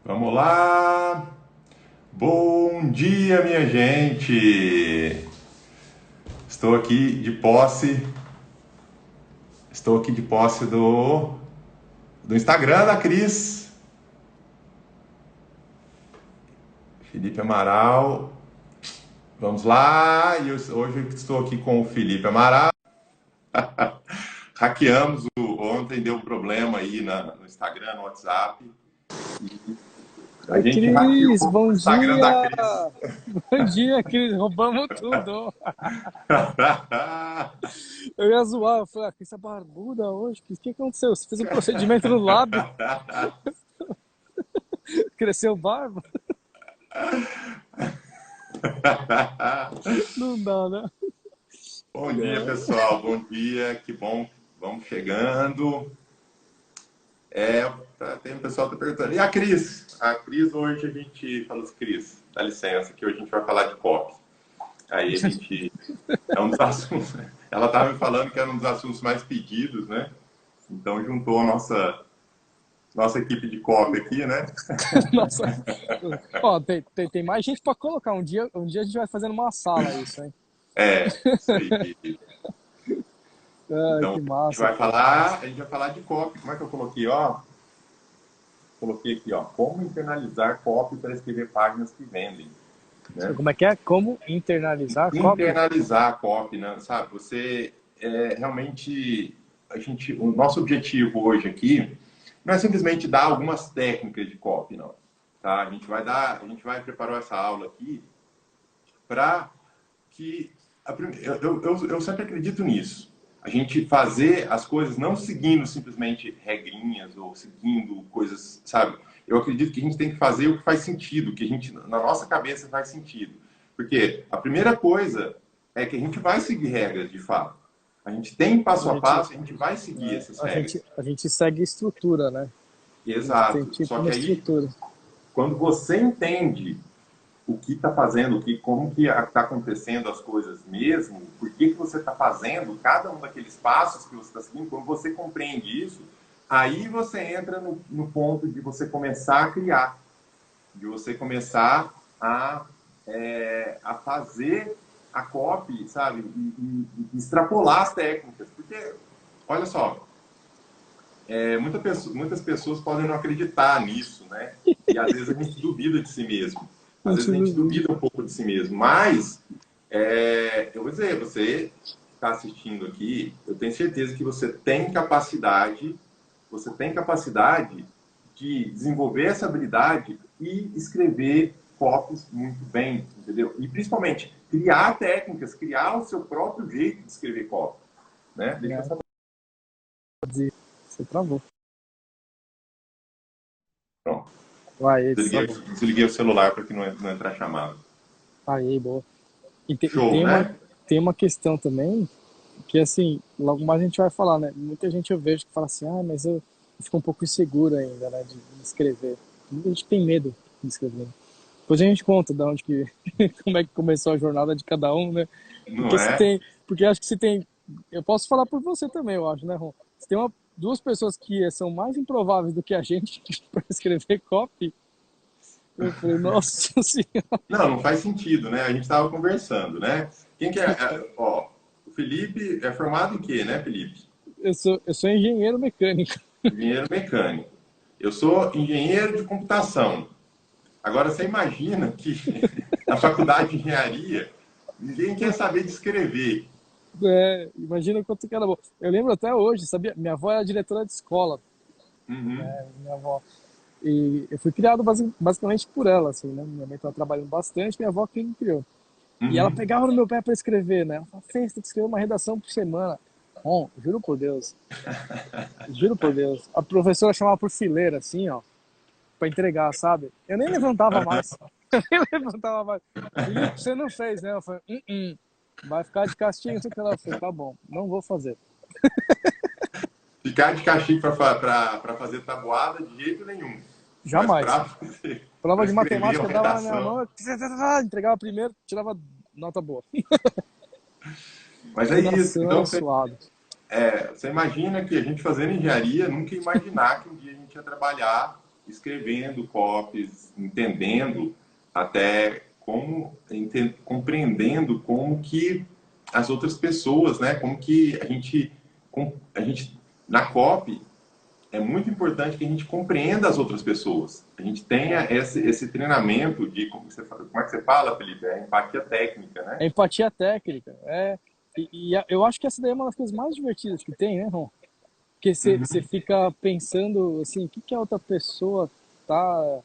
Vamos lá. Bom dia, minha gente. Estou aqui de posse. Estou aqui de posse do Instagram da Cris. Felipe Amaral. Vamos lá. Hoje eu estou aqui com o Felipe Amaral. Hackeamos ontem, deu um problema aí no Instagram, no WhatsApp. A Oi, gente hackeou Cris, bom o Instagram da dia! Cris. Bom dia, Cris, roubamos tudo. Eu ia zoar, eu falei, Cris, tá barbuda hoje, Cris, o que aconteceu? Você fez um procedimento no lábio, cresceu barba? Não dá, né? Bom dia, pessoal. Bom dia. Que bom. Vamos chegando. Tem um pessoal que tá perguntando. E a Cris? A Cris, hoje a gente falou assim, Cris, dá licença, que hoje a gente vai falar de pop. Aí a gente. É um dos assuntos. Ela estava me falando que era um dos assuntos mais pedidos, né? Então juntou a nossa equipe de cop aqui, né? Nossa, ó, tem mais gente pra colocar. Um dia a gente vai fazendo uma sala isso, hein? Isso aí. Ai, Então que massa, pô. a gente vai falar de cop. Como é que eu coloquei, ó? Coloquei aqui, ó, como internalizar copy para escrever páginas que vendem, né? Como é que é? Como internalizar copy? Internalizar a copy, né? Sabe? Você realmente o nosso objetivo hoje aqui não é simplesmente dar algumas técnicas de copy, não, tá? A gente vai preparar essa aula aqui para que eu sempre acredito nisso. A gente fazer as coisas não seguindo simplesmente regrinhas ou seguindo coisas, sabe? Eu acredito que a gente tem que fazer o que faz sentido, que a gente, na nossa cabeça, faz sentido. Porque a primeira coisa é que a gente vai seguir regras, de fato. A gente tem A passo a gente, passo, a gente vai seguir essas a regras. gente, a gente segue estrutura, né? A gente tem Exato. tipo Só uma que aí, estrutura. quando você entende o que está fazendo, como que está acontecendo as coisas mesmo, por que você está fazendo cada um daqueles passos que você está seguindo, quando você compreende isso, aí você entra no ponto de você começar a criar, de você começar a fazer a copy, sabe, e extrapolar as técnicas, porque, olha só, muitas pessoas podem não acreditar nisso, né? E às vezes a gente duvida de si mesmo. A Às gente vezes a gente não- duvida um pouco de si mesmo. Mas, eu vou dizer, você que está assistindo aqui, eu tenho certeza que você tem capacidade de desenvolver essa habilidade e escrever copies muito bem, entendeu? E principalmente criar técnicas, criar o seu próprio jeito de escrever copy, né? Deixa eu né? saber. Você travou. Pronto. Vai, tá bom. Desliguei o celular para que não entrar chamada. Aí, boa. E Show, né? tem uma questão também, que assim, logo mais a gente vai falar, né? Muita gente eu vejo que fala assim, mas eu fico um pouco inseguro ainda, né, de escrever. Muita gente tem medo de escrever. Depois a gente conta de onde que, como é que começou a jornada de cada um, né? Não Porque se é? tem, porque acho que se tem, eu posso falar por você também, eu acho, né, Ron? Se tem duas pessoas que são mais improváveis do que a gente para escrever copy, eu falei, nossa senhora. Não faz sentido, né? A gente estava conversando, né? Quem que é? Ó, o Felipe é formado em quê, né, Felipe? Eu sou engenheiro mecânico. Engenheiro mecânico. Eu sou engenheiro de computação. Agora, você imagina que na faculdade de engenharia, ninguém quer saber de escrever. Imagina quanto que era bom. Eu lembro até hoje, sabia? Minha avó era diretora de escola, Uhum, né? Minha avó. E eu fui criado basicamente por ela, assim, né? Minha mãe estava trabalhando bastante, minha avó que me criou. E ela uhum. pegava no meu pé para escrever, né? Ela falava, Fê, você tem que escrever uma redação por semana. Bom, juro por Deus. A professora chamava por fileira, assim, ó, para entregar, sabe? Eu nem levantava mais. Eu nem levantava mais. Felipe, você não fez, né? Eu falei, vai ficar de castigo, não sei o que ela falou. Tá bom, não vou fazer. Ficar de castigo para fazer tabuada de jeito nenhum. Mas Jamais. para Prova de escrever matemática uma eu dava na minha redação. mão, entregava primeiro, tirava nota boa. Mas é isso. Redação Então, é suado. você imagina que a gente fazendo engenharia, nunca ia imaginar que um dia a gente ia trabalhar escrevendo copies, entendendo até como, compreendendo como que as outras pessoas, né? Como que a gente na copy é muito importante que a gente compreenda as outras pessoas. A gente tenha esse treinamento de, como é que você fala, Felipe? É empatia técnica, né? É empatia técnica. Eu acho que essa daí é uma das coisas mais divertidas que tem, né, Ron? Porque você fica pensando assim, o que, que a outra pessoa tá.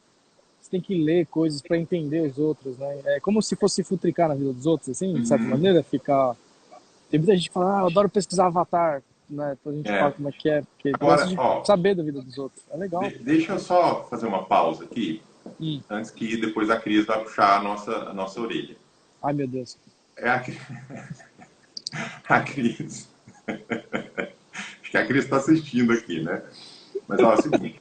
Você tem que ler coisas para entender os outros, né? É como se fosse futricar na vida dos outros, assim, de certa Uhum. maneira, ficar. Tem muita gente que fala, eu adoro pesquisar avatar, né? Então a gente fala É. como é que é, porque gosta Agora, de ó, saber da vida dos outros. É legal. deixa eu só fazer uma pausa aqui, Hum. antes que depois a Cris vai puxar a nossa orelha. Ai, meu Deus. É a Cris. Acho que a Cris está assistindo aqui, né? Mas ó, é o seguinte,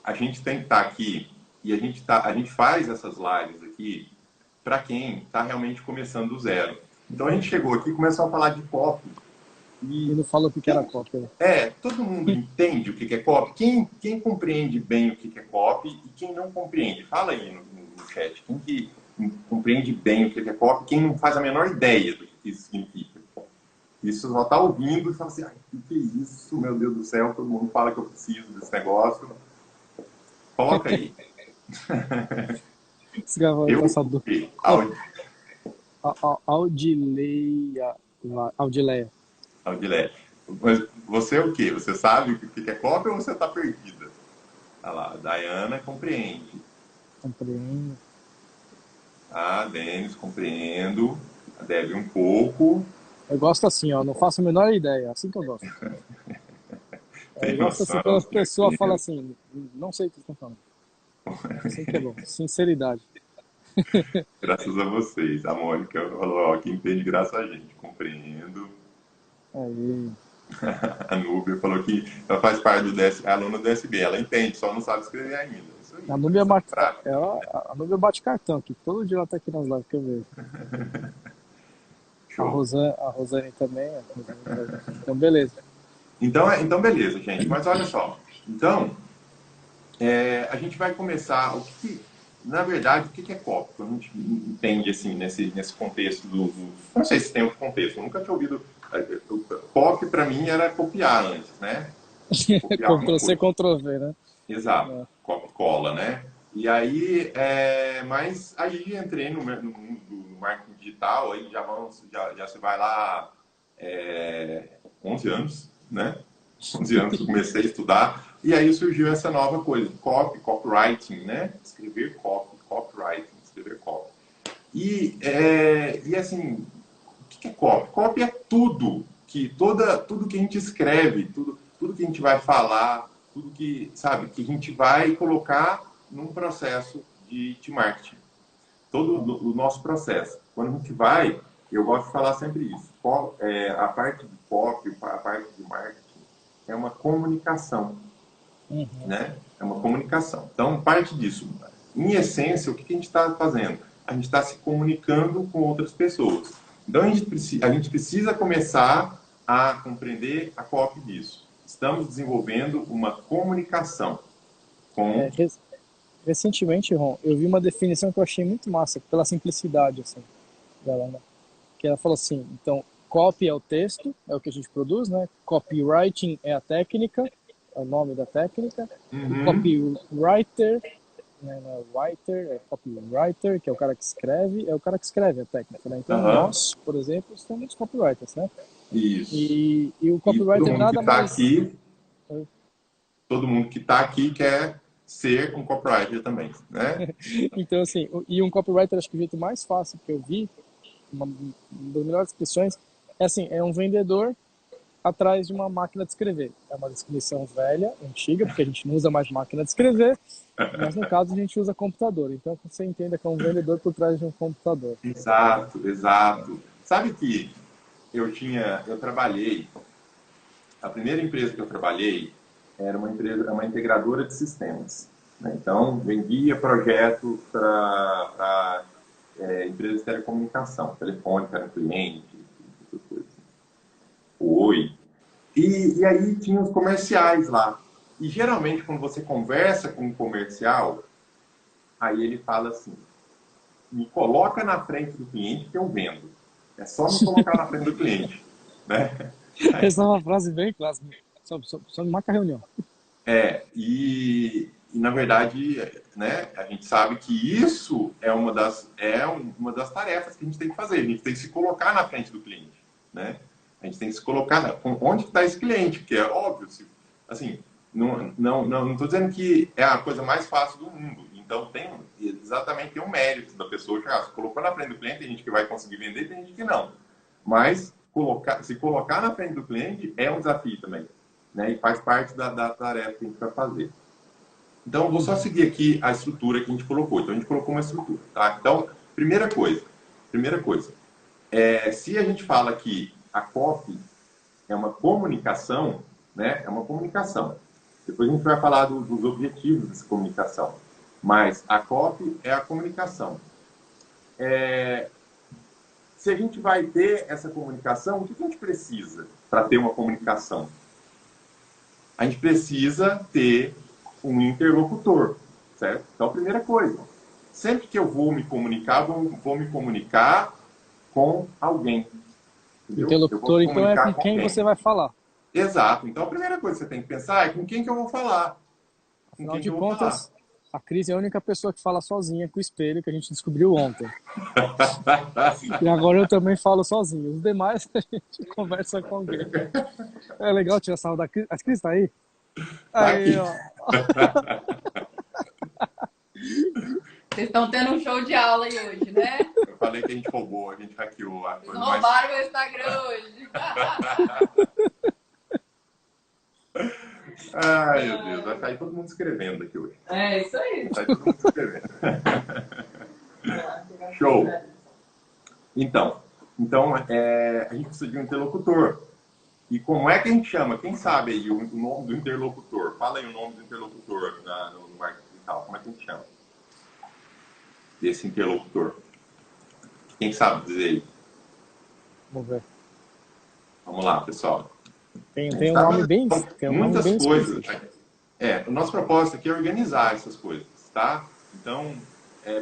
a gente tem que estar aqui e a gente faz essas lives aqui para quem está realmente começando do zero. Então a gente chegou aqui e começou a falar de copy. E E não falou o que que era cópia, né? todo mundo entende o que é copy? Quem compreende bem o que é copy e quem não compreende? Fala aí no chat. Quem que compreende bem o que é copy, quem não faz a menor ideia do que isso significa? Isso só tá ouvindo e fala assim, ai, o que é isso, meu Deus do céu, todo mundo fala que eu preciso desse negócio. Coloca aí. Esse cara vai Eu, passar o do. quê? Audileia. Audileia. Audilé. Mas você é o quê? Você sabe o que é copy ou você está perdida? Olha lá, a Dayana compreende. Compreendo. A Denis, compreendo. A Deb um pouco. Eu gosto assim, ó, não faço a menor ideia, é assim que eu gosto. Eu Tem gosto assim noção, quando as pessoas falam tranquilo. assim, não sei o que estão falando. Assim que é bom, sinceridade. Graças a vocês. A Mônica falou, ó, que entende graças a gente. Compreendo. Aí, A Núbia falou que ela faz parte do DS, é aluna do DSB. Ela entende, só não sabe escrever ainda. Isso aí, a vai Núbia, ser prática. a Núbia bate cartão aqui, todo dia ela tá aqui nas lives que eu vejo. Show. A Rosane também, a Rosane tá junto. Então, beleza. Então beleza, gente. Mas olha só. Então, a gente vai começar. Na verdade, o que é copy? Quando a gente entende assim, nesse contexto não sei se tem outro contexto, eu nunca tinha ouvido. Copy para mim era copiar antes, né? Copiar alguma Ctrl C, coisa. Ctrl V, né? Exato, É. copy cola, né? E aí, mas aí entrei no mundo do marketing digital, aí já se vai lá 11 anos, né? 11 anos que eu comecei a estudar, e aí surgiu essa nova coisa, copywriting, né? Escrever copywriting, escrever copy. E assim, o que é copy? Copy é tudo que a gente escreve, tudo que a gente vai falar, tudo que, sabe, que a gente vai colocar num processo de marketing. Todo o nosso processo. Quando a gente vai, eu gosto de falar sempre isso, a parte de copy, a parte de marketing, é uma comunicação, Uhum. né? É uma comunicação. Então, parte disso. Em essência, o que a gente está fazendo? A gente está se comunicando com outras pessoas. Então, a gente precisa começar a compreender a copy disso. Estamos desenvolvendo uma comunicação É, com... recentemente, Ron, eu vi uma definição que eu achei muito massa, pela simplicidade, assim, dela, né? Que ela falou assim, então, copy é o texto, é o que a gente produz, né? Copywriting é a técnica, é o nome da técnica, e Uhum. copywriter, né? Não é writer, é copywriter, que é o cara que escreve, é o cara que escreve a técnica, né? Então, Aham. nós, por exemplo, somos copywriters, né? Isso. E o E todo copywriter mundo que nada está mais... aqui, todo mundo que está aqui quer ser um copywriter também, né? Então, assim, e um copywriter, acho que o jeito mais fácil que eu vi, uma das melhores descrições, é assim, é um vendedor atrás de uma máquina de escrever. É uma descrição velha, antiga, porque a gente não usa mais máquina de escrever, mas no caso a gente usa computador. Então você entenda que é um vendedor por trás de um computador. Exato, exato. Sabe que eu trabalhei, a primeira empresa que eu trabalhei era uma integradora de sistemas, né? Então, vendia projetos para empresas de telecomunicação, telefônica era um cliente, essas coisas. Oi. E aí tinha os comerciais lá. E geralmente, quando você conversa com um comercial, aí ele fala assim: me coloca na frente do cliente que eu vendo. É só me colocar na frente do cliente, né? Essa é uma frase bem clássica. Só me marca a reunião. E na verdade, né, a gente sabe que isso uma das tarefas que a gente tem que fazer. A gente tem que se colocar na frente do cliente, né? A gente tem que se colocar onde está esse cliente, porque é óbvio, assim, não estou dizendo que é a coisa mais fácil do mundo. Então tem um mérito da pessoa que se colocou na frente do cliente, tem gente que vai conseguir vender, tem gente que não. Mas se colocar na frente do cliente é um desafio também, né? E faz parte da tarefa que a gente vai fazer. Então, eu vou só seguir aqui a estrutura que a gente colocou. Então, a gente colocou uma estrutura, tá? Então, primeira coisa, se a gente fala que a copy é uma comunicação, né? É uma comunicação. Depois a gente vai falar dos objetivos dessa comunicação. Mas a copy é a comunicação. Se a gente vai ter essa comunicação, o que a gente precisa para ter uma comunicação? A gente precisa ter um interlocutor, certo? Então, a primeira coisa, sempre que eu vou me comunicar, vou me comunicar com alguém. Entendeu? Interlocutor, então, é com quem você vai falar. Exato. Então, a primeira coisa que você tem que pensar é com quem que eu vou falar. Com Afinal quem que de eu vou contas, falar. a Cris é a única pessoa que fala sozinha com o espelho, que a gente descobriu ontem. E agora eu também falo sozinho. Os demais a gente conversa com alguém. É legal tirar sarro da Cris. A Cris tá aí? Tá Aí, aqui. ó. Vocês estão tendo um show de aula aí hoje, né? Eu falei que a gente roubou, a gente hackeou a Vocês coisa roubaram meu Instagram hoje. Ai, meu Deus, vai sair todo mundo escrevendo aqui hoje. É isso aí. Vai sair todo mundo escrevendo. Show. Então a gente precisa de um interlocutor. E como é que a gente chama? Quem sabe aí o nome do interlocutor? Fala aí o nome do interlocutor no marketing digital. Como é que a gente chama? Desse interlocutor. Quem sabe dizer aí? Vamos ver. Vamos lá, pessoal. Tem um nome bem, tem um nome muitas bem coisas. específico. O nosso propósito aqui é organizar essas coisas, tá? Então,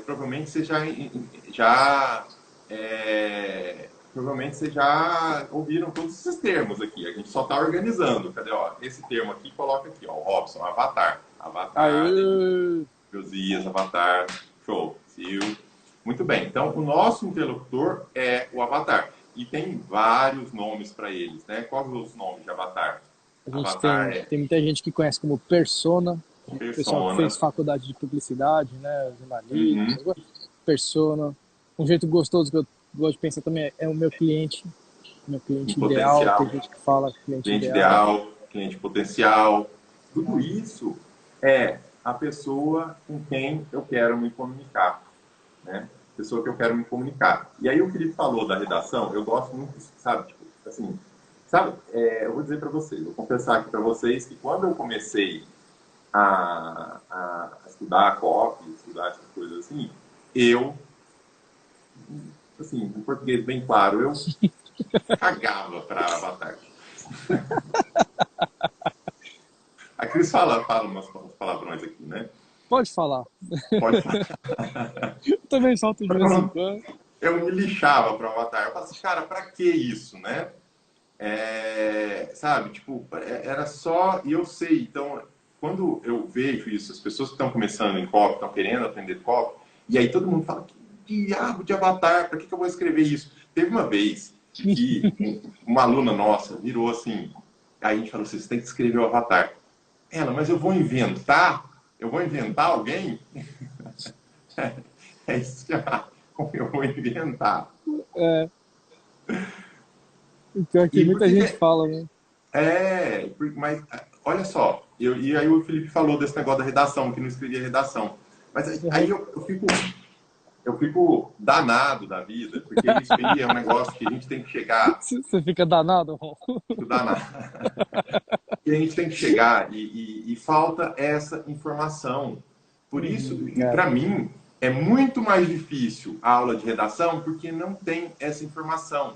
provavelmente você provavelmente vocês já ouviram todos esses termos aqui. A gente só está organizando. Cadê? Ó, esse termo aqui, coloca aqui, ó, o Robson, avatar. Avatar, Aí, Josias, avatar, show, Sil. Muito bem. Então, o nosso interlocutor é o avatar. E tem vários nomes para eles, né? Quais são os nomes de avatar? a gente Avatar tem muita gente que conhece como persona. O pessoal que fez faculdade de publicidade, né? Jornalismo, persona. Um jeito gostoso que eu gosto de pensar também é o meu cliente ideal. Tem gente que fala cliente ideal, cliente potencial. Tudo isso é a pessoa com quem eu quero me comunicar, né? Pessoa que eu quero me comunicar. E aí o Felipe falou da redação, eu gosto muito, sabe, tipo, assim, sabe, eu vou dizer para vocês, vou confessar aqui para vocês que quando eu comecei a estudar copy, estudar essas coisas assim, eu, assim, em português bem claro, eu cagava para avatar. A Cris fala umas palavrões aqui, né? Pode falar. Pode falar. Eu também solto de vez em quando. Eu me lixava para avatar. Eu falava assim, cara, pra que isso, né? Sabe, tipo, era só... E eu sei, então, quando eu vejo isso, as pessoas que estão começando em copy, estão querendo aprender copy, e aí todo mundo fala, que diabo de avatar, pra que eu vou escrever isso? Teve uma vez que uma aluna nossa virou assim, aí a gente falou assim, você tem que escrever o avatar. Ela, mas eu vou inventar? Eu vou inventar alguém? É isso que eu vou inventar. Então aqui muita gente fala, né? Mas olha só, e aí o Felipe falou desse negócio da redação, que não escrevia redação. Mas aí eu fico danado da vida, porque isso aí é um negócio que a gente tem que chegar. Você fica danado, Ron? Fico danado. E a gente tem que chegar e falta essa informação. Por isso, para mim, é muito mais difícil a aula de redação, porque não tem essa informação.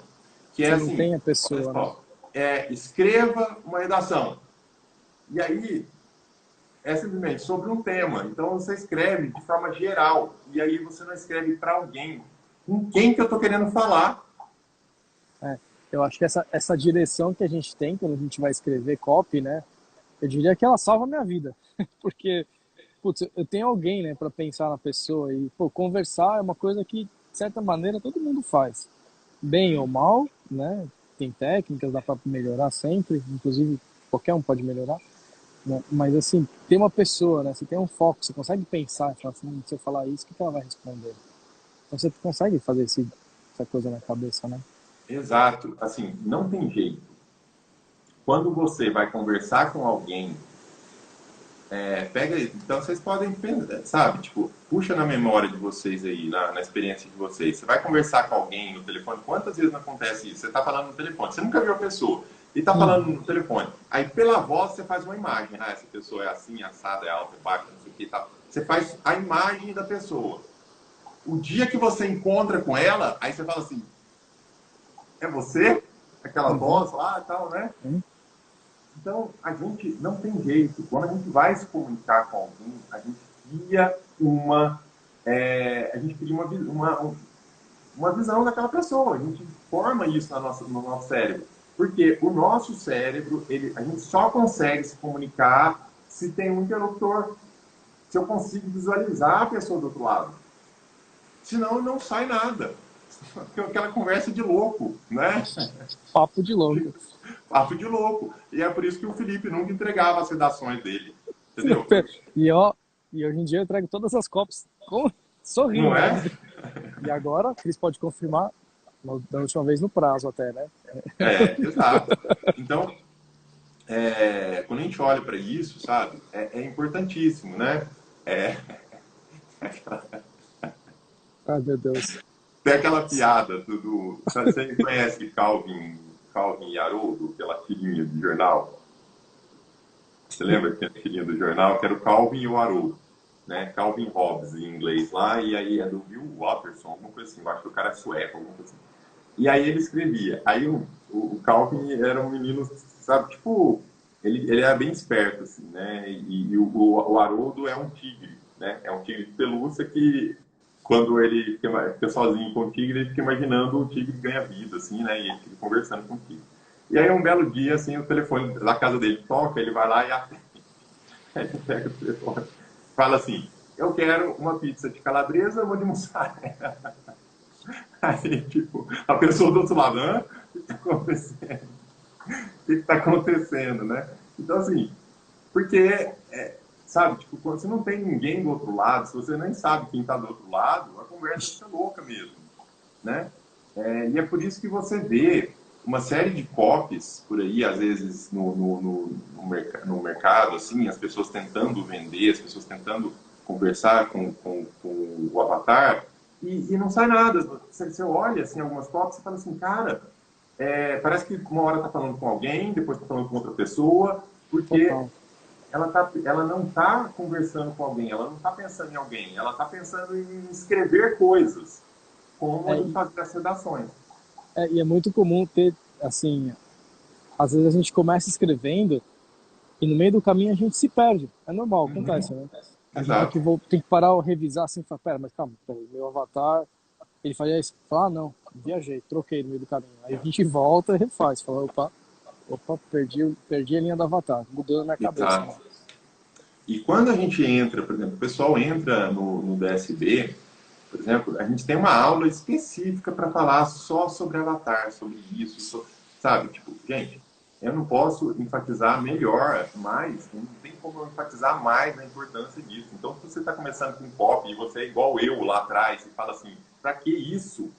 Que é assim, não tem a pessoa, escreva uma redação. E aí, é simplesmente sobre um tema. Então você escreve de forma geral. E aí você não escreve para alguém. Com quem que eu estou querendo falar? É, eu acho que essa direção que a gente tem quando a gente vai escrever copy, né? Eu diria que ela salva a minha vida. Porque, putz, eu tenho alguém, né, para pensar na pessoa e, pô, conversar é uma coisa que, de certa maneira, todo mundo faz. Bem ou mal, né? Tem técnicas, dá para melhorar sempre, inclusive qualquer um pode melhorar, né? Mas assim, tem uma pessoa, né? Você tem um foco, você consegue pensar, falar assim, se eu falar isso, o que que ela vai responder? Então você consegue fazer essa coisa na cabeça, né? Exato. Assim, não tem jeito. Quando você vai conversar com alguém, pega, então vocês podem, sabe, tipo, puxa na memória de vocês aí, na experiência de vocês. Você vai conversar com alguém no telefone, quantas vezes não acontece isso? Você está falando no telefone, você nunca viu a pessoa, e está falando no telefone. Aí pela voz você faz uma imagem, essa pessoa é assim, assada, é alta, é baixa, não sei o que, tá. Você faz a imagem da pessoa. O dia que você encontra com ela, aí você fala assim, é você? Aquela voz lá e tal, né? Então, a gente não tem jeito. Quando a gente vai se comunicar com alguém, a gente cria uma visão daquela pessoa. A gente forma isso no nosso cérebro. Porque o nosso cérebro, a gente só consegue se comunicar se tem um interlocutor. Se eu consigo visualizar a pessoa do outro lado. Senão, não sai nada. Aquela conversa de louco, né? Papo de louco. Papo de louco. E é por isso que o Felipe nunca entregava as redações dele. Entendeu? E hoje em dia eu entrego todas as copies sorrindo. Não é? Né? E agora, a Cris pode confirmar, da última vez no prazo até, né? Exato. Então, quando a gente olha para isso, sabe, é importantíssimo, né? Ai, meu Deus. Tem aquela piada você conhece Calvin e Haroldo, aquela tirinha de jornal? Você lembra que tinha a tirinha do jornal, que era o Calvin e o Haroldo, né? Calvin Hobbes em inglês lá, e aí é do Bill Watterson, alguma coisa assim, eu acho que o cara é sueco, alguma coisa assim. E aí ele escrevia. Aí o Calvin era um menino, sabe, tipo, ele era bem esperto, assim, né? E o Haroldo é um tigre, né? É um tigre de pelúcia que, quando ele fica sozinho com o tigre, ele fica imaginando o tigre ganha vida, assim, né? E ele fica conversando com o tigre. E aí um belo dia, assim, o telefone da casa dele toca, ele vai lá e atende. Aí ele pega o telefone, fala assim, eu quero uma pizza de calabresa, uma de mussarela. Aí, tipo, a pessoa do outro lado, o que está acontecendo? O que está acontecendo, né? Então, assim, porque, sabe, tipo, quando você não tem ninguém do outro lado, se você nem sabe quem está do outro lado, a conversa fica louca mesmo, né? E é por isso que você vê uma série de copies por aí, às vezes no mercado, assim, as pessoas tentando vender, as pessoas tentando conversar com o avatar, e não sai nada. Você olha assim, algumas copies e fala assim, cara, parece que uma hora está falando com alguém, depois está falando com outra pessoa, porque ela não está conversando com alguém, ela não está pensando em alguém, ela está pensando em escrever coisas, como a gente faz as redações. E é muito comum ter, assim, às vezes a gente começa escrevendo e no meio do caminho a gente se perde. É normal, acontece, né? A gente tem que parar, revisar assim, e falar, pera, mas calma, meu avatar, ele fazia isso, fala, não, viajei, troquei no meio do caminho. Aí a gente volta e refaz, fala, opa, perdi a linha do avatar, mudou na minha cabeça. Né? E quando a gente entra, por exemplo, o pessoal entra no DSB, por exemplo, a gente tem uma aula específica para falar só sobre avatar, sobre isso, sabe? Tipo, gente, eu não posso enfatizar mais, não tem como eu enfatizar mais na importância disso. Então, se você está começando com copy e você é igual eu lá atrás e fala assim, para que isso?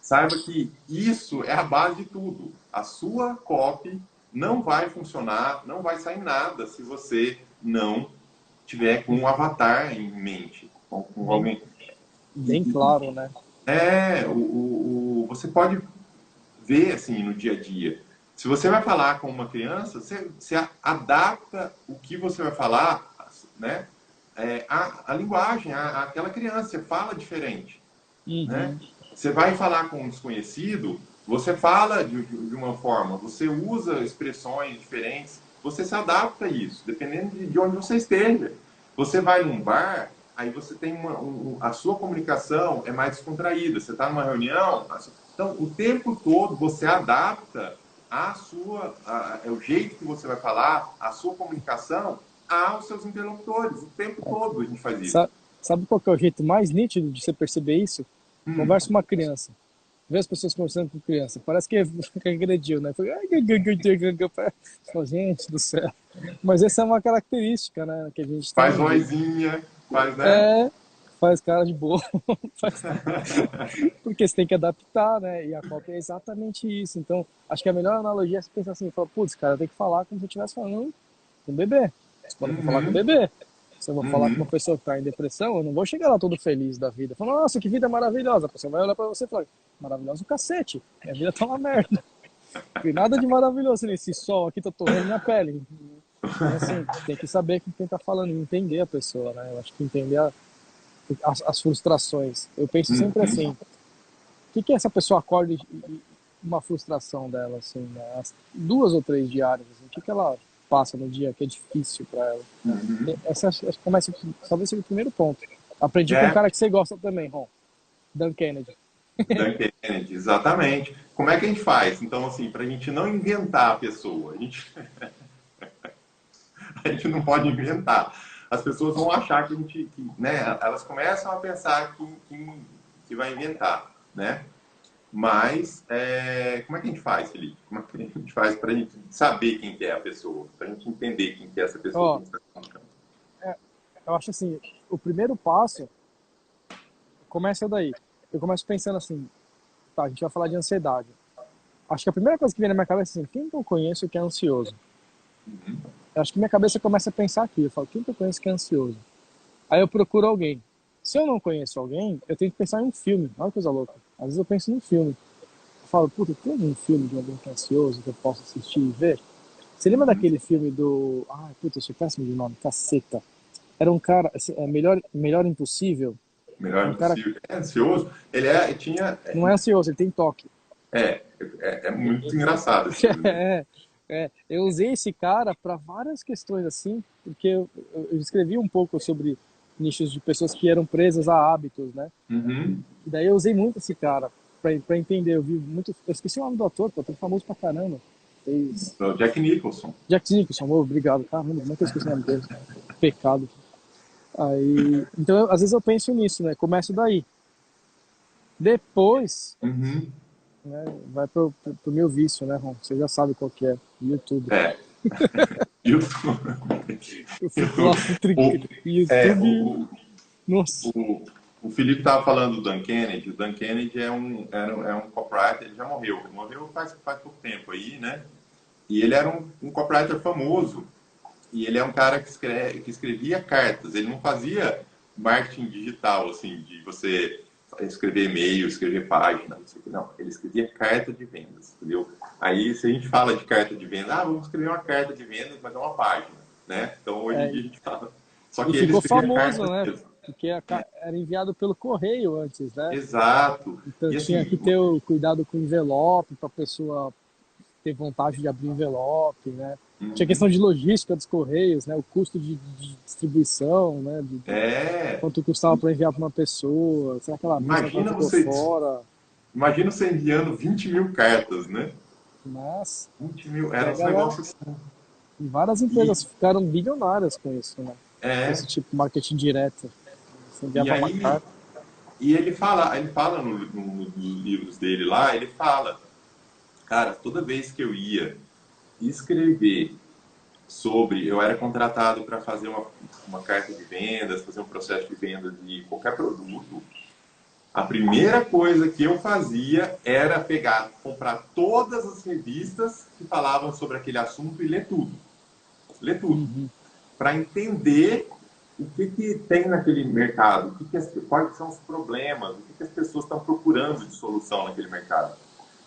Saiba que isso é a base de tudo. A sua copy não vai funcionar, não vai sair nada se você não tiver com um avatar em mente. Com alguém. Bem claro, né? Você pode ver assim no dia a dia. Se você vai falar com uma criança, você adapta o que você vai falar, né? A linguagem, aquela criança, você fala diferente. Né? Você vai falar com um desconhecido, você fala de uma forma, você usa expressões diferentes. você se adapta a isso, dependendo de onde você esteja. Você vai num bar, aí você tem a sua comunicação é mais descontraída. Você está numa reunião, então o tempo todo você adapta o jeito que você vai falar, a sua comunicação aos seus interlocutores. O tempo todo a gente faz isso. Sabe qual que é o jeito mais nítido de você perceber isso? Conversa com uma criança. Vê as pessoas conversando com criança. Parece que agrediu, né? Gente do céu. Mas essa é uma característica, né? Que a gente faz vozinha, faz, né? Faz cara de boa. Porque você tem que adaptar, né? E a cópia é exatamente isso. Então, acho que a melhor analogia é você pensar assim, putz, cara, tem que falar como se eu estivesse falando com um bebê. Quando eu vou falar com um bebê. Se eu vou falar com uma pessoa que está em depressão, eu não vou chegar lá todo feliz da vida. Falar, nossa, que vida maravilhosa. A pessoa vai olhar para você e falar, maravilhoso o cacete. Minha vida tá uma merda. Não tem nada de maravilhoso nesse sol aqui, tá torrando minha pele. Então, assim, tem que saber com quem tá falando, entender a pessoa, né? Eu acho que entender as frustrações. Eu penso sempre assim, o que essa pessoa acorda e uma frustração dela, assim, né? As 2 ou 3 diárias, assim, o que ela passa no dia que é difícil para ela. Essa acho que começa, talvez seja o primeiro ponto. Aprendi com um cara que você gosta também, Ron. Dan Kennedy. Dan Kennedy, exatamente. Como é que a gente faz? Então, assim, para a gente não inventar a pessoa, a gente não pode inventar. As pessoas vão achar que a gente, né? Elas começam a pensar que vai inventar, né? Mas, como é que a gente faz, Felipe? Como é que a gente faz para a gente saber quem que é a pessoa? Para a gente entender quem que é essa pessoa que está comunicando? Eu acho assim, o primeiro passo começa daí. Eu começo pensando assim, tá, a gente vai falar de ansiedade. Acho que a primeira coisa que vem na minha cabeça é assim, quem que eu conheço que é ansioso? Eu acho que minha cabeça começa a pensar aqui. Eu falo, quem que eu conheço que é ansioso? Aí eu procuro alguém. Se eu não conheço alguém, eu tenho que pensar em um filme. Olha que coisa louca. Às vezes eu penso num filme. Eu falo, puta, tem algum filme de alguém que é ansioso que eu possa assistir e ver? Você lembra daquele filme do... Ai, puta, eu sou péssimo de nome. Caceta. Era um cara... Melhor Impossível. Melhor Impossível. É ansioso? Ele tinha... Não é ansioso, ele tem toque. É muito engraçado esse filme. Eu usei esse cara para várias questões assim, porque eu escrevi um pouco sobre nichos de pessoas que eram presas a hábitos, né? Uhum. E daí eu usei muito esse cara para entender. Eu esqueci o nome do ator, pô, tem famoso pra caramba. O Jack Nicholson. Jack Nicholson, obrigado. Caramba, como é que eu esqueci o nome dele? Pecado. Aí, então, às vezes eu penso nisso, né? Começo daí. Depois, né, vai pro meu vício, né, Ron? Você já sabe qual que é. YouTube. YouTube. YouTube. Nossa. O Felipe estava falando do Dan Kennedy. O Dan Kennedy é um copywriter, ele já morreu. Ele morreu faz pouco tempo aí, né? E ele era um copywriter famoso. E ele é um cara que escrevia cartas. Ele não fazia marketing digital, assim, de você escrever e-mail, escrever página, não sei o que. Não, ele escrevia carta de vendas, entendeu? Aí, se a gente fala de carta de vendas, vamos escrever uma carta de vendas, mas é uma página, né? Então, hoje em dia a gente fala... Só que ele ficou famoso, cartas né? mesmo. Porque era enviado pelo correio antes, né? Exato. Então E, tinha assim, que ter o cuidado com o envelope, para a pessoa ter vontade de abrir o envelope, né? Tinha questão de logística dos correios, né? O custo de distribuição, né? Quanto custava para enviar para uma pessoa, será que ela ficou fora? Imagina você enviando 20 mil cartas, né? Mas 20 mil, era um negócio assim. Várias empresas ficaram bilionárias com isso, né? Esse tipo de marketing direto. Você enviava uma carta. E ele fala nos livros dele lá, ele fala, cara, toda vez que eu ia escrever eu era contratado para fazer uma carta de vendas, fazer um processo de venda de qualquer produto, a primeira coisa que eu fazia era comprar todas as revistas que falavam sobre aquele assunto e ler tudo. Ler tudo. Para entender o que tem naquele mercado, quais são os problemas, o que as pessoas estão procurando de solução naquele mercado.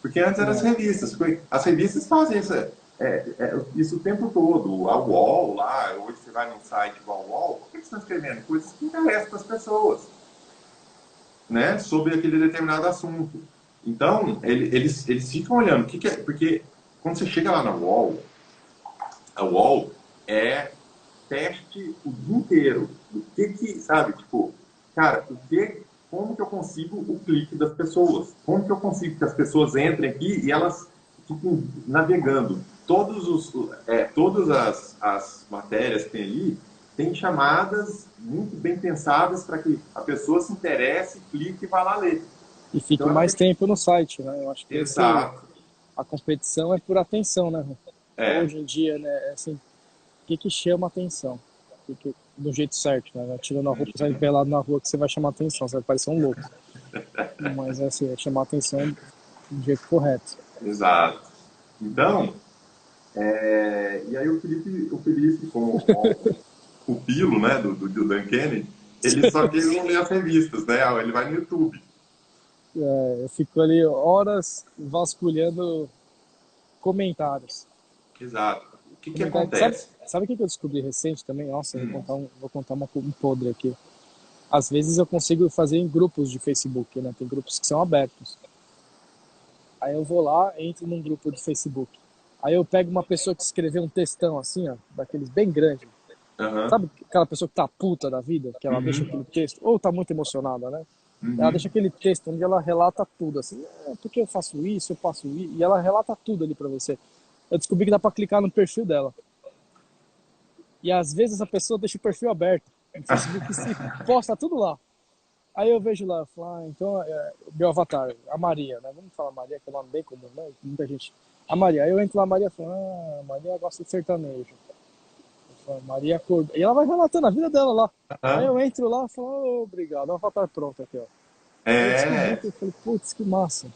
Porque antes eram as revistas. As revistas fazem isso o tempo todo. A UOL lá, hoje você vai num site igual a UOL, por que eles estão escrevendo coisas que interessam para as pessoas, né? Sobre aquele determinado assunto. Então, eles ficam olhando. Porque quando você chega lá na UOL, a UOL é teste o dia inteiro. O que, sabe, tipo, cara, como que eu consigo o clique das pessoas? Como que eu consigo que as pessoas entrem aqui e elas fiquem navegando? Todas as matérias que tem ali têm chamadas muito bem pensadas para que a pessoa se interesse, clique e vá lá ler. E fique Então, mais tempo no site, né? Eu acho que exato. a competição é por atenção, né? É, Hoje em dia, né? Assim, o que chama atenção? Do jeito certo, né? Tirando a roupa, você vai pelado na rua que você vai chamar atenção, você vai parecer um louco. Mas assim, é chamar atenção do jeito correto. exato. Então, e aí o Felipe como o pupilo, né, do Dan Kennedy, só que ele não lê as revistas, né? Ele vai no YouTube. Eu fico ali horas vasculhando comentários. Exato. O que Sabe, acontece? sabe o que eu descobri recente também? Nossa, eu vou contar um podre aqui. Às vezes eu consigo fazer em grupos de Facebook, né? Tem grupos que são abertos. Aí eu vou lá, entro num grupo de Facebook. Aí eu pego uma pessoa que escreveu um textão assim, ó, daqueles bem grandes. Aham. Sabe aquela pessoa que tá puta da vida? Que ela deixa aquele texto, ou tá muito emocionada, né? Ela deixa aquele texto onde ela relata tudo, assim, porque eu faço isso, eu faço isso, e ela relata tudo ali pra você. Eu descobri que dá pra clicar no perfil dela. E às vezes a pessoa deixa o perfil aberto no Facebook e posta tudo lá. Aí eu vejo lá, eu falo, então, meu avatar, a Maria, né? Vamos falar Maria, que é um nome bem comum, né? Muita gente. A Maria, aí eu entro lá, a Maria fala, a Maria gosta de sertanejo. Eu falo, Maria acorda. E ela vai relatando a vida dela lá. Aí Aham. eu entro lá e falo, obrigado, o avatar pronto aqui, ó. Aí eu descobri É, que eu falei, putz, que massa.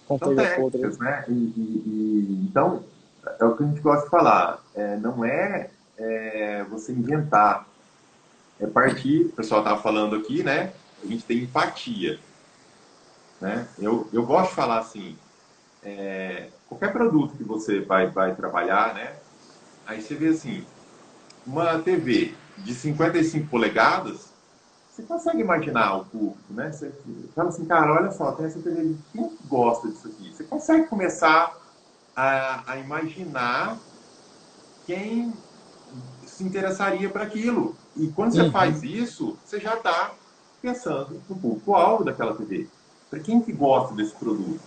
são Contei meu podre aí. técnicas, né? Então, é o que a gente gosta de falar. Não você inventar. É partir, o pessoal estava falando aqui, né? A gente tem empatia, né? Eu gosto de falar assim, qualquer produto que você vai trabalhar, né? Aí você vê assim, uma TV de 55 polegadas, você consegue imaginar o público, né? Você fala assim, cara, olha só, tem essa TV, quem gosta disso aqui? Você consegue começar a imaginar quem se interessaria para aquilo. E quando você Uhum. faz isso, você já está pensando no público-alvo daquela TV. Para quem que gosta desse produto?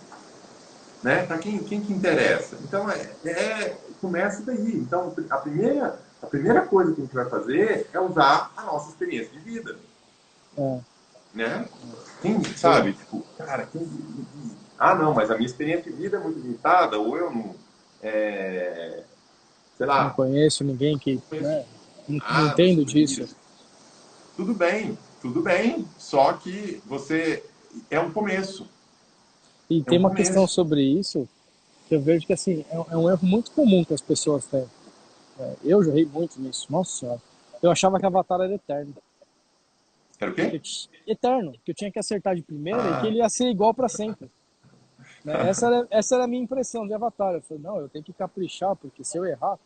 Né? Para quem que interessa? Então, começa daí. Então, a primeira coisa que a gente vai fazer é usar a nossa experiência de vida. É, Né? Quem eu sabe, tipo, cara, não, mas a minha experiência de vida é muito limitada, ou eu não, sei não lá, conheço ninguém que, não conheço né, não nada entendo sobre disso. isso. Tudo bem, só que é um começo, E é tem um uma questão começo. sobre isso que eu vejo que assim, é um erro muito comum que as pessoas têm. Eu já errei muito nisso, nossa senhora. Eu achava que Avatar era eterno. Quero o quê? Eterno, que eu tinha que acertar de primeira e que Ah, ele ia ser igual para sempre. Né? Essa era a minha impressão de Avatar. Eu falei, não, eu tenho que caprichar, porque se eu errar.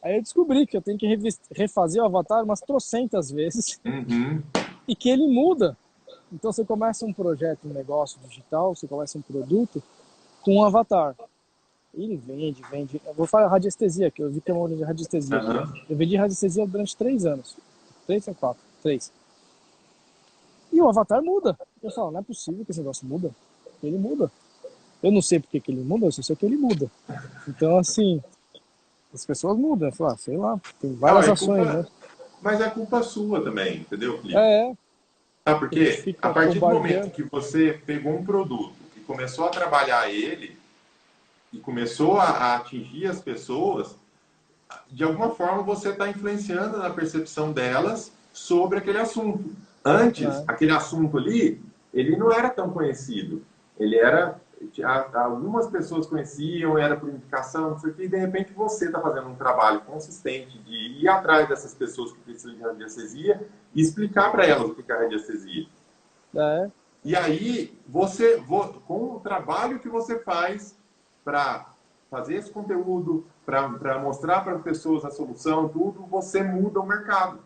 Aí eu descobri que eu tenho que refazer o Avatar umas trocentas vezes uhum, e que ele muda. Então você começa um projeto, um negócio digital, você começa um produto com um Avatar. Ele vende. Eu vou falar radiestesia, que eu vi que tem uma aula de radiestesia aqui. aham. Eu vendi radiestesia durante 3 anos. 3 ou 4? 3. E o avatar muda. Eu falo, não é possível que esse negócio muda. Ele muda. Eu não sei porque que ele muda, eu só sei que ele muda. Então, assim, as pessoas mudam. Eu falo, sei lá, tem Não, várias ações, né? mas é culpa sua também, entendeu, Felipe? É, Sabe por que a gente quê? A fica partir do momento bombardeando. que você pegou um produto e começou a trabalhar ele e começou a atingir as pessoas, de alguma forma você está influenciando na percepção delas sobre aquele assunto. Antes, Né? aquele assunto ali, ele não era tão conhecido. Ele era. Algumas pessoas conheciam, era por indicação, não sei o que, e de repente você está fazendo um trabalho consistente de ir atrás dessas pessoas que precisam de radiestesia e explicar para elas o que é radiestesia. É, E aí, com o trabalho que você faz para fazer esse conteúdo, para mostrar para as pessoas a solução, tudo, você muda o mercado.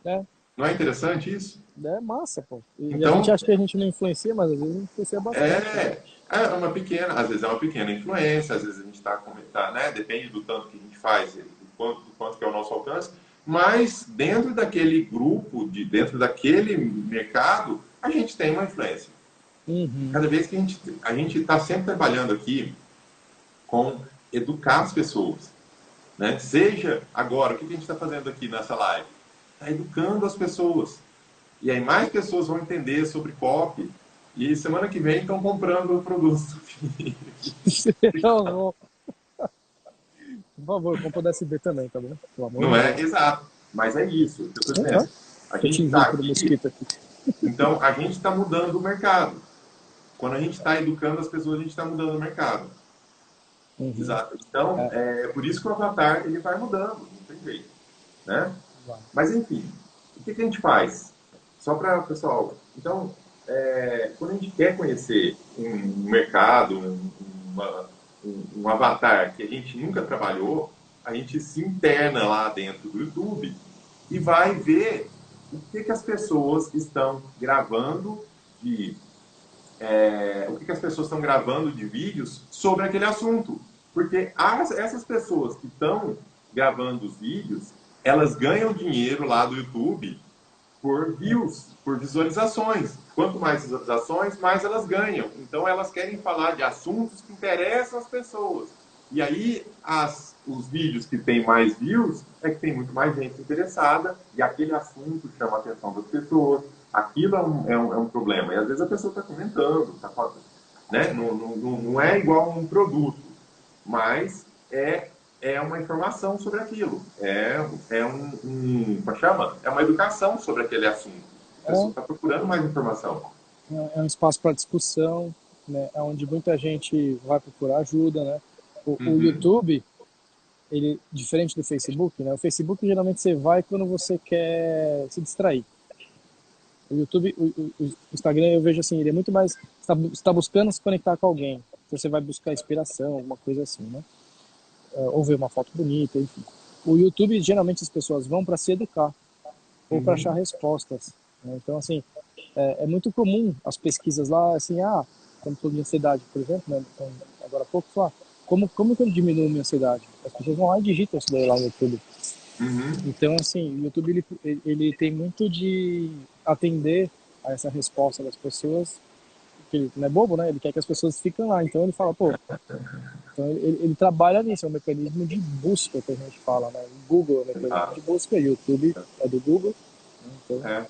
é. Não é interessante isso? É massa, pô. E a Então, gente acha que a gente não influencia, mas às vezes influencia bastante, né? é uma pequena, às vezes é uma pequena influência, às vezes a gente está, né? Depende do tanto que a gente faz, do quanto que é o nosso alcance, mas dentro daquele grupo, dentro daquele mercado, a gente tem uma influência. Uhum. Cada vez que a gente está sempre trabalhando aqui com educar as pessoas, né? Seja agora, o que a gente está fazendo aqui nessa live? Está educando as pessoas. E aí mais pessoas vão entender sobre copy. E semana que vem estão comprando o produto. Então, por favor, compra o DSB também, tá bom? Pelo amor Não de é Deus. exato. Mas é isso que eu estou Uhum. dizendo. A Tô gente está atingido pelo aqui, mosquito aqui. então a gente está mudando o mercado. Quando a gente está educando as pessoas, a gente está mudando o mercado. Uhum. Exato. Então, É, é por isso que o avatar ele vai mudando, não tem jeito. Né? vai. Mas, enfim, o que a gente faz? Só para o pessoal. Então, quando a gente quer conhecer um mercado, um avatar que a gente nunca trabalhou, a gente se interna lá dentro do YouTube e vai ver o que as pessoas estão gravando o que as pessoas estão gravando de vídeos sobre aquele assunto. Porque essas pessoas que estão gravando os vídeos, elas ganham dinheiro lá do YouTube por views, por visualizações. Quanto mais visualizações, mais elas ganham. Então elas querem falar de assuntos que interessam as pessoas. E aí os vídeos que têm mais views é que tem muito mais gente interessada e aquele assunto chama a atenção das pessoas. Aquilo é um problema. E às vezes a pessoa está comentando, está falando, né? Não é igual a um produto, mas é uma informação sobre aquilo. Como chama? É uma educação sobre aquele assunto. A pessoa É, está procurando mais informação. é um espaço para discussão, né? É onde muita gente vai procurar ajuda, né? O Uhum. YouTube, ele, diferente do Facebook, né? O Facebook geralmente você vai quando você quer se distrair. O YouTube, o Instagram, eu vejo assim, ele é muito mais. Você está buscando se conectar com alguém. Então você vai buscar inspiração, alguma coisa assim, né? Ou ver uma foto bonita, enfim. O YouTube, geralmente as pessoas vão para se educar ou para achar Uhum. respostas, né? Então, assim, é muito comum as pesquisas lá, assim, como falou de ansiedade, por exemplo, né? Então, agora há pouco, falar, como que eu diminuo minha ansiedade? As pessoas vão lá e digitam isso daí lá no YouTube. Uhum. Então, assim, o YouTube ele tem muito de atender a essa resposta das pessoas, que ele não é bobo, né? Ele quer que as pessoas fiquem lá. Então ele fala, pô, então ele trabalha nisso, é um mecanismo de busca que a gente fala, né? O Google é um mecanismo Exato. de busca, o YouTube é do Google. Então, É.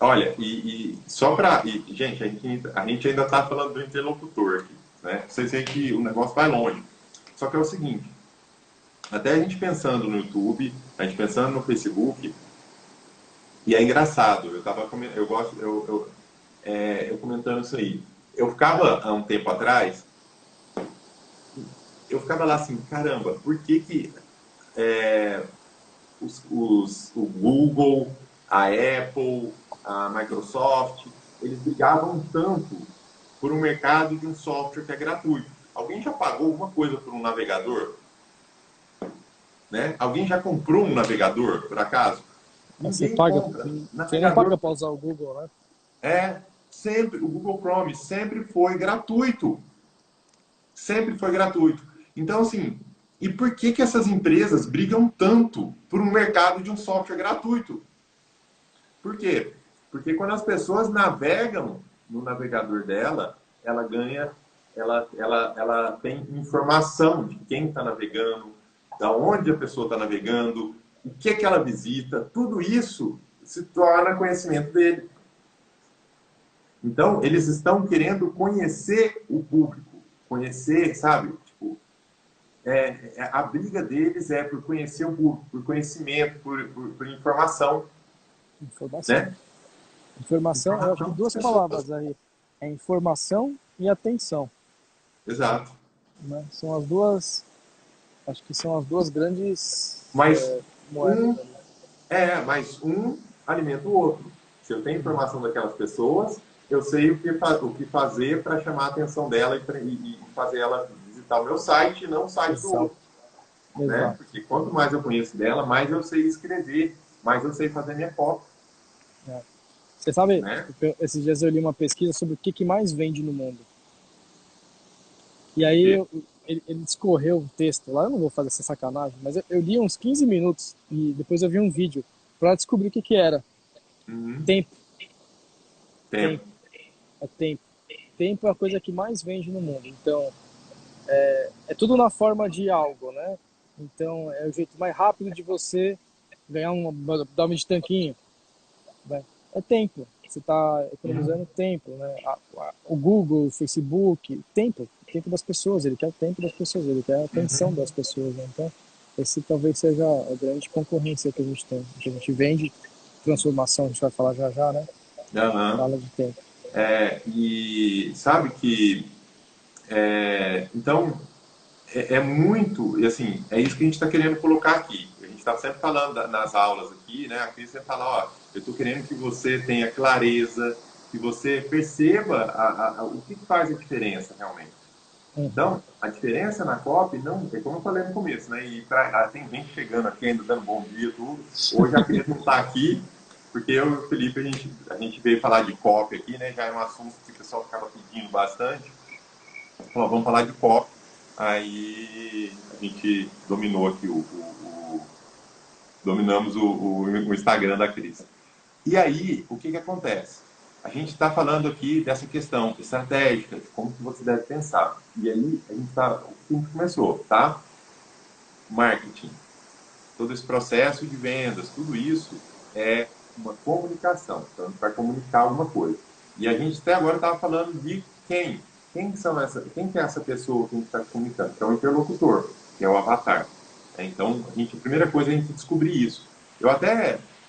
Olha, e só para. Gente, a gente ainda está falando do interlocutor aqui. Né? Vocês veem que o negócio vai longe. Só que é o seguinte: até a gente pensando no YouTube, a gente pensando no Facebook, e é engraçado, eu gosto, eu comentando isso aí. Eu ficava, há um tempo atrás, eu ficava lá assim, caramba, por que é, o Google, a Apple, a Microsoft, eles brigavam tanto por um mercado de um software que é gratuito? Alguém já pagou alguma coisa por um navegador? Né? Alguém já comprou um navegador, por acaso? você Ninguém paga, compra. você não paga Navegador para usar o Google, né? sempre, o Google Chrome sempre foi gratuito. Sempre foi gratuito. Então, assim, e por que essas empresas brigam tanto por um mercado de um software gratuito? Por quê? Porque quando as pessoas navegam no navegador dela, ela ganha, ela tem informação de quem está navegando, da onde a pessoa está navegando, o que é que ela visita, tudo isso se torna conhecimento dele. Então, eles estão querendo conhecer o público, conhecer, sabe? Tipo, a briga deles é por conhecer o público, por conhecimento, por informação, Informação. né? Informação, eu acho que Informação das duas pessoas. palavras aí. É informação e atenção, Exato. né? São as duas, acho que são as duas grandes Mas moedas um, ali. mas um alimenta o outro. Se eu tenho informação daquelas pessoas, eu sei o que fazer para chamar a atenção dela e fazer ela visitar o meu site e não o site do Exato, outro. Né? exato. Porque quanto mais eu conheço dela, mais eu sei escrever, mais eu sei fazer minha cópia. Você sabe, né? esses dias eu li uma pesquisa sobre o que mais vende no mundo. E aí E, ele discorreu o texto lá, eu não vou fazer essa sacanagem, mas eu li uns 15 minutos e depois eu vi um vídeo para descobrir o que era. uhum, Tempo, tempo. tempo, é tempo. Tempo é a coisa que mais vende no mundo. Então, é tudo na forma de algo, né? Então, é o jeito mais rápido de você ganhar um abdômen de tanquinho, né? É tempo. Você está economizando tempo, né? O Google, o Facebook, tempo das pessoas. Ele quer o tempo das pessoas, ele quer a atenção Uhum, das pessoas, né? Então, esse talvez seja a grande concorrência que a gente tem. Que a gente vende transformação, a gente vai falar já já, né? aham. Fala de tempo. E sabe que, então, é muito, e assim, é isso que a gente está querendo colocar aqui. A gente está sempre falando nas aulas aqui, né? A Cris sempre fala, ó, eu estou querendo que você tenha clareza, que você perceba o que faz a diferença realmente. Uhum. Então, a diferença na COP, não, é como eu falei no começo, né? E tem gente chegando aqui ainda dando bom dia e tudo. Hoje a Cris não está aqui, porque eu e o Felipe, a gente veio falar de COP aqui, né? Já é um assunto que o pessoal ficava pedindo bastante. Falou, vamos falar de COP. Aí a gente dominou aqui dominamos o Instagram da Cris. E aí, o que acontece? A gente está falando aqui dessa questão estratégica, de como que você deve pensar. E aí, o que a gente começou, tá? Marketing. Todo esse processo de vendas, tudo isso é uma comunicação. Então, a gente vai comunicar alguma coisa. E a gente até agora estava falando de quem. Quem que é essa pessoa que a gente está comunicando? Que é o interlocutor, que é o avatar. Então, a primeira coisa é a gente descobrir isso.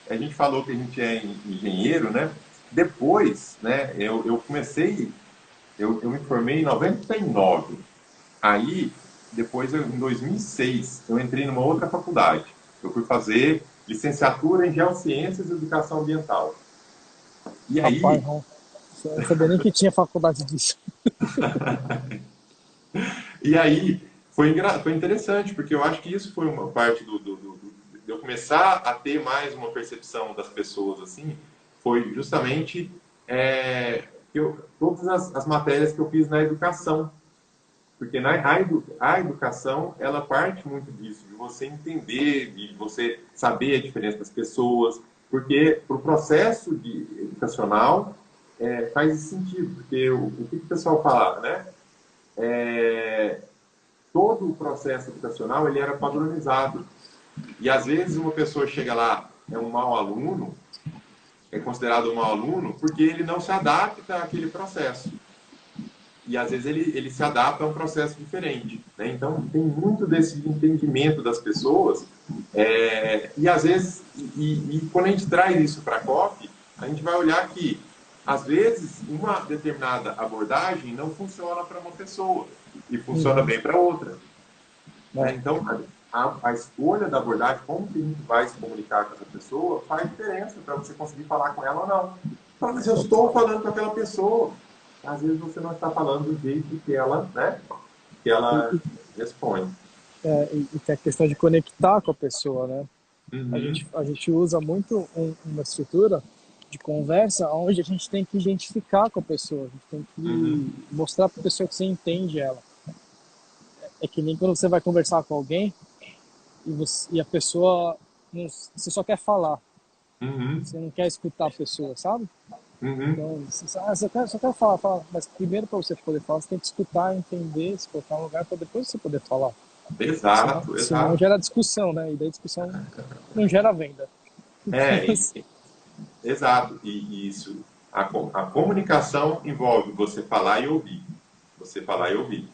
A gente falou que a gente é engenheiro, né? Depois, né, eu comecei, eu me formei em 99. Aí, depois, em 2006, eu entrei numa outra faculdade. Eu fui fazer licenciatura em Geociências e Educação Ambiental. E Rapaz, aí, não, eu sabia nem que tinha faculdade disso. foi interessante, porque eu acho que isso foi uma parte de eu começar a ter mais uma percepção das pessoas, assim, foi justamente todas as matérias que eu fiz na educação. Porque a educação, ela parte muito disso, de você entender, de você saber a diferença das pessoas, porque para o processo educacional faz sentido, porque o que o pessoal fala, né? Todo o processo educacional ele era padronizado. E às vezes uma pessoa chega lá, é um mau aluno, é considerado um mau aluno, porque ele não se adapta àquele processo. E às vezes ele se adapta a um processo diferente. Né? Então, tem muito desse entendimento das pessoas. E às vezes, e quando a gente traz isso para a COP, a gente vai olhar que, às vezes, uma determinada abordagem não funciona para uma pessoa e funciona Uhum. bem para outra. Né? É, Então, a escolha da abordagem, como que a gente vai se comunicar com essa pessoa, faz diferença para você conseguir falar com ela ou não. Fala, mas eu estou falando com aquela pessoa. Às vezes você não está falando do jeito que ela, né, que e, ela e, responde. e tem a questão de conectar com a pessoa, né? Uhum, A gente usa muito uma estrutura de conversa onde a gente tem que identificar com a pessoa, a gente tem uhum, que mostrar para a pessoa que você entende ela. É que nem quando você vai conversar com alguém e a pessoa, não, você só quer falar, uhum, você não quer escutar a pessoa, sabe? uhum. Então, só quer falar, mas primeiro para você poder falar, você tem que escutar, entender, se colocar no lugar para depois você poder falar. Exato, Senão exato. gera discussão, né? E daí discussão não gera venda. Então, É, assim, exato. E isso, a comunicação envolve você falar e ouvir. Você falar e ouvir.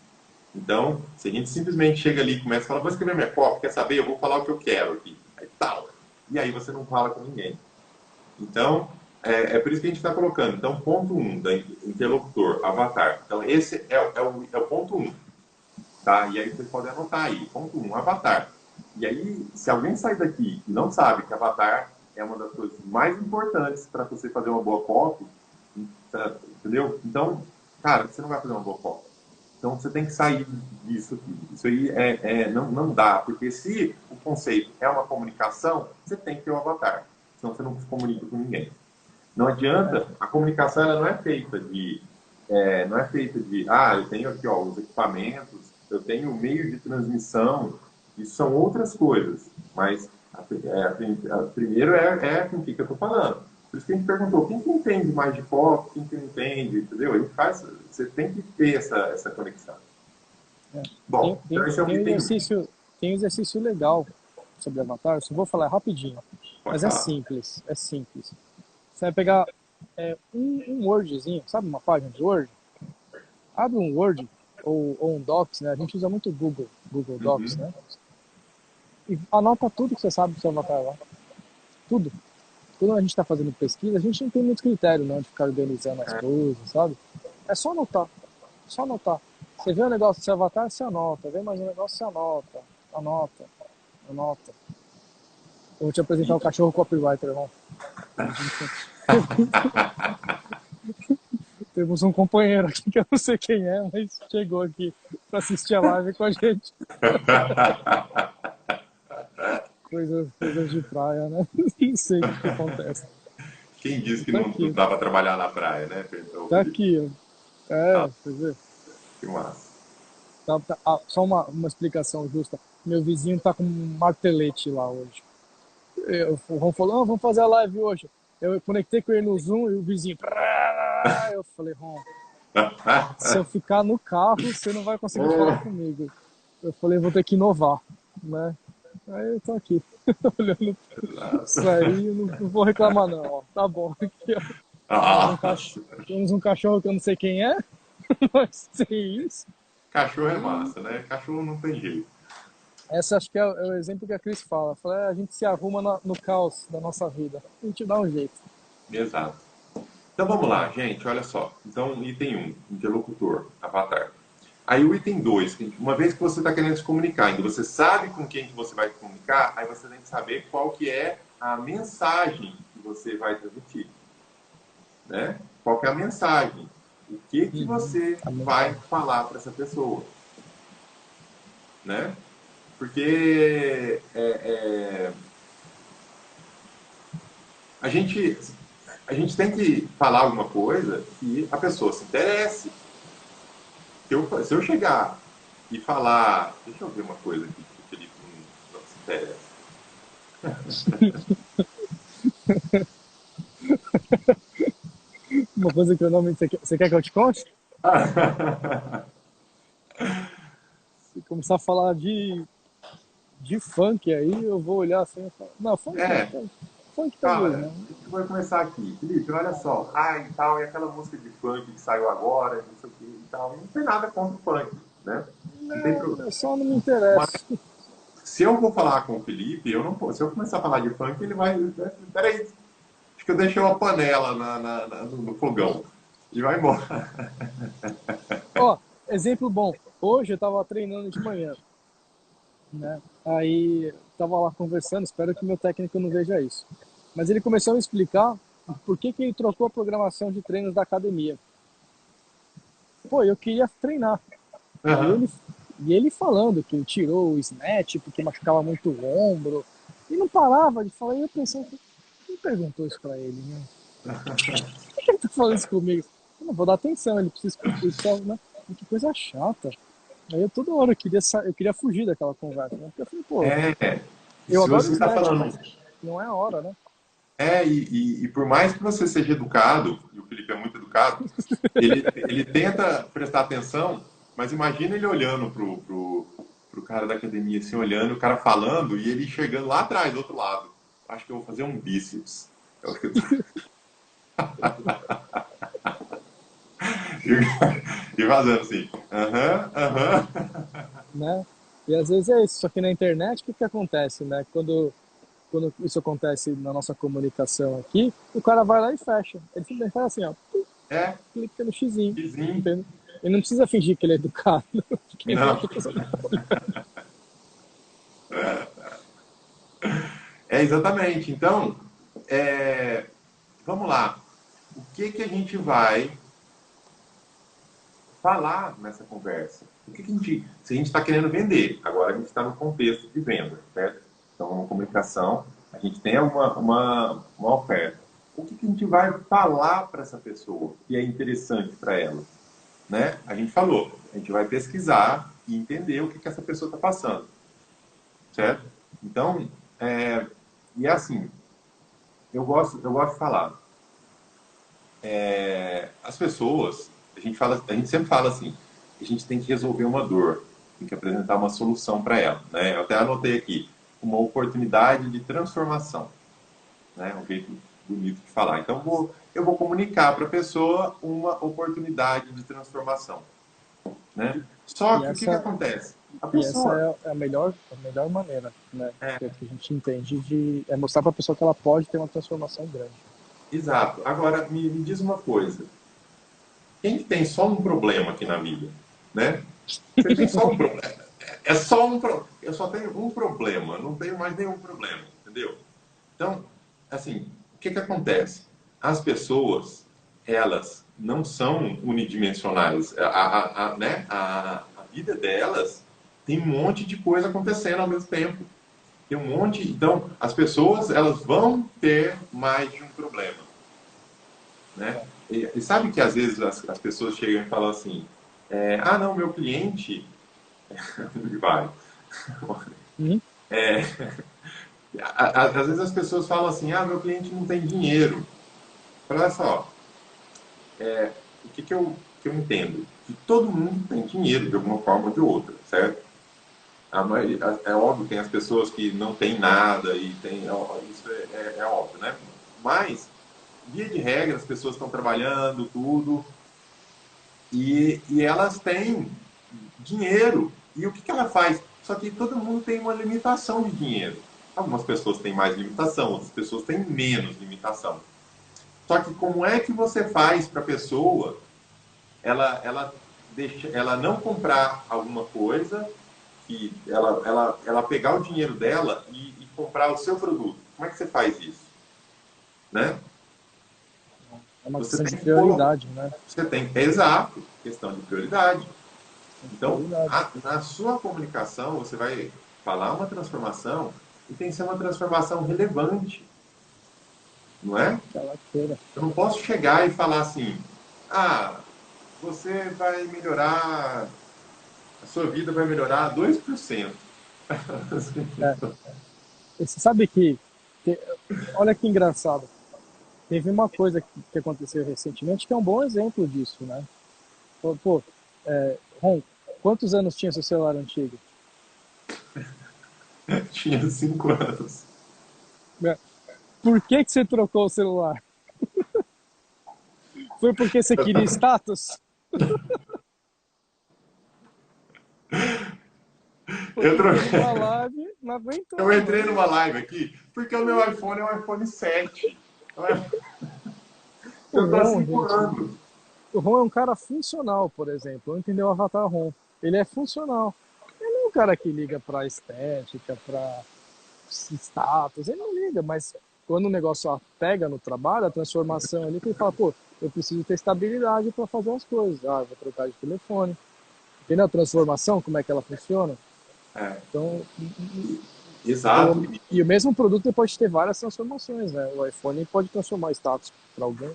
Então, se a gente simplesmente chega ali e começa a falar, vou escrever minha cópia, quer saber? Eu vou falar o que eu quero aqui. Aí tal. E aí você não fala com ninguém. Então, é por isso que a gente está colocando. Então, ponto um, da interlocutor, avatar. Então, esse é o ponto um. Tá? E aí vocês podem anotar aí. Ponto um, avatar. E aí, se alguém sair daqui e não sabe que avatar é uma das coisas mais importantes para você fazer uma boa copy, entendeu? Então, cara, você não vai fazer uma boa copy. Então, você tem que sair disso aqui. Isso aí não dá, porque se o conceito é uma comunicação, você tem que ter um avatar. Senão você não se comunica com ninguém. Não adianta, a comunicação ela não é feita de, eu tenho aqui ó, os equipamentos, eu tenho o meio de transmissão, isso são outras coisas, mas primeiro é com o que eu estou falando. Por isso que a gente perguntou, quem que entende mais de foco, quem que não entende, entendeu? A gente faz, você tem que ter essa conexão. É. Bom, então esse é o item 1. Tem um exercício legal sobre Avatar, só vou falar rapidinho, Pode mas é falar. simples, é simples. Você vai pegar um Wordzinho, sabe uma página de Word? Abre um Word ou um Docs, né? A gente usa muito Google Docs, né? E anota tudo que você sabe do seu Avatar lá. Tudo. Quando a gente está fazendo pesquisa, a gente não tem muito critério, não, de ficar organizando as coisas, sabe? É só anotar. Só anotar. Você vê um negócio do seu Avatar, você anota. Vê mais um negócio, você anota. Anota. Anota. Eu vou te apresentar o cachorro copywriter, irmão. Temos um companheiro aqui que eu não sei quem é, mas chegou aqui para assistir a live com a gente. Coisas de praia, né? Não sei o que acontece. Quem disse que Tá não aqui. dá para trabalhar na praia, né? Então, Tá aqui, ó. Você vê. que massa. Só uma explicação justa. Meu vizinho tá com um martelete lá hoje. O Ron falou, vamos fazer a live hoje. Eu conectei com ele no Zoom e o vizinho... Eu falei, Ron, se eu ficar no carro, você não vai conseguir falar comigo. Eu falei, vou ter que inovar, né? Aí eu tô aqui, olhando isso aí, eu não vou reclamar não, ó. Tá bom. Aqui, ó. Temos um cachorro que eu não sei quem é, mas tem isso. Cachorro é massa, né? Cachorro não tem jeito. Essa acho que é o exemplo que a Cris fala. A gente se arruma no caos da nossa vida. A gente dá um jeito. Exato. Então vamos lá, gente, olha só. Então, item 1, interlocutor, avatar. Aí o item 2, uma vez que você está querendo se comunicar, então você sabe com quem que você vai se comunicar, aí você tem que saber qual que é a mensagem que você vai transmitir. Né? Qual que é a mensagem? O que você vai falar para essa pessoa? Né? Porque a gente tem que falar alguma coisa que a pessoa se interesse. Se eu chegar e falar... Deixa eu ver uma coisa aqui que o Felipe não se interessa. Uma coisa que eu não me... Você quer que eu te conte? Se começar a falar de funk aí, eu vou olhar assim e falar... Não, funk talvez, Cara, né? a gente vai começar aqui. Felipe, olha só. E tal, e aquela música de funk que saiu agora, não sei o que e tal. Não tem nada contra o funk, né? Não tem problema. Eu só não me interesso. Mas, se eu vou falar com o Felipe, eu não posso. Se eu começar a falar de funk, ele vai... Peraí, acho que eu deixei uma panela no fogão. E vai embora. Ó, exemplo bom. Hoje eu tava treinando de manhã, né? Aí tava lá conversando, espero que meu técnico não veja isso. Mas ele começou a me explicar por que ele trocou a programação de treinos da academia. Pô, eu queria treinar. Uhum. E ele falando que ele tirou o snatch porque machucava muito o ombro. E não parava de falar. E eu pensando, quem perguntou isso pra ele, né? Por que ele tá falando isso comigo? Eu não vou dar atenção, ele precisa escutar, né? Que coisa chata. Aí eu toda hora eu queria fugir daquela conversa, né? Porque eu falei, pô, eu se adoro você está snatch, falando... mas não é a hora, né? E por mais que você seja educado, e o Felipe é muito educado, ele tenta prestar atenção, mas imagina ele olhando pro cara da academia, assim, olhando, o cara falando, e ele chegando lá atrás, do outro lado. Acho que eu vou fazer um bíceps. Eu acho que e vazando assim. Né? E às vezes é isso, só que na internet o que acontece, né? Quando isso acontece na nossa comunicação aqui, o cara vai lá e fecha. Ele simplesmente faz assim, ó, clica no xizinho. Entende? Ele não precisa fingir que ele é educado. Porque Não. Exatamente. Então, vamos lá. O que a gente vai falar nessa conversa? Se a gente está querendo vender, agora a gente está no contexto de venda, certo? Então, na comunicação, a gente tem uma oferta. o que a gente vai falar para essa pessoa que é interessante para ela, né? A gente falou, a gente vai pesquisar e entender o que essa pessoa está passando, certo? Então, e é assim, eu gosto de falar, as pessoas, a gente sempre fala assim, a gente tem que resolver uma dor, tem que apresentar uma solução para ela, né? Eu até anotei aqui, uma oportunidade de transformação, né? Um jeito bonito de falar. Então, eu vou comunicar para a pessoa uma oportunidade de transformação, né? Só E que o que essa, acontece? A e essa pessoa... é a melhor maneira, né? É, Que a gente entende é mostrar para a pessoa que ela pode ter uma transformação grande. exato. Agora, me diz uma coisa. Quem que tem só um problema aqui na vida, né? Você tem só um problema. É só um problema. Eu só tenho um problema, não tenho mais nenhum problema, entendeu? Então, assim, o que acontece? As pessoas, elas não são unidimensionais. Né? A vida delas tem um monte de coisa acontecendo ao mesmo tempo. Tem um monte. Então, as pessoas, elas vão ter mais de um problema, né? E sabe que às vezes as pessoas chegam e falam assim: ah, não, meu cliente. Vai. Uhum. É, às vezes as pessoas falam assim: ah, meu cliente não tem dinheiro. Olha só, o que eu entendo? Que todo mundo tem dinheiro de alguma forma ou de outra, certo? É óbvio, tem as pessoas que não têm nada e tem, isso é óbvio, né? Mas, via de regra, as pessoas estão trabalhando, tudo, e elas têm dinheiro. E o que ela faz? Só que todo mundo tem uma limitação de dinheiro. Algumas pessoas têm mais limitação, outras pessoas têm menos limitação. Só que como é que você faz para a pessoa ela não comprar alguma coisa, que ela pegar o dinheiro dela e comprar o seu produto? Como é que você faz isso? Né? É uma Você questão de tem que colocar. prioridade, né? Você tem que. Exato, questão de prioridade. Então, Prioridade. na sua comunicação, você vai falar uma transformação e tem que ser uma transformação relevante, não é? Aquela feira. Eu não posso chegar e falar assim: ah, você vai melhorar, a sua vida vai melhorar 2%. É. E você sabe que- olha que engraçado. Teve uma coisa que aconteceu recentemente que é um bom exemplo disso, né? Pô, Ron, quantos anos tinha seu celular antigo? Tinha 5 anos. Né? Por que você trocou o celular? Foi porque você queria status? Pô, Eu, entrei numa troquei, live, não eu aguentou, entrei mano. numa live aqui porque o meu iPhone é um iPhone 7. O Eu tô há Ron, 5 gente, anos. o Ron é um cara funcional, por exemplo. Eu entendi o Avatar Ron. Ele é funcional. Ele não é um cara que liga pra estética, pra status. Ele não liga, mas quando o negócio pega no trabalho, a transformação ali, que ele fala, pô, eu preciso ter estabilidade para fazer as coisas. Ah, eu vou trocar de telefone. Entendeu a transformação, como é que ela funciona? É, Então, exato. e o mesmo produto pode ter várias transformações, né? O iPhone pode transformar status para alguém,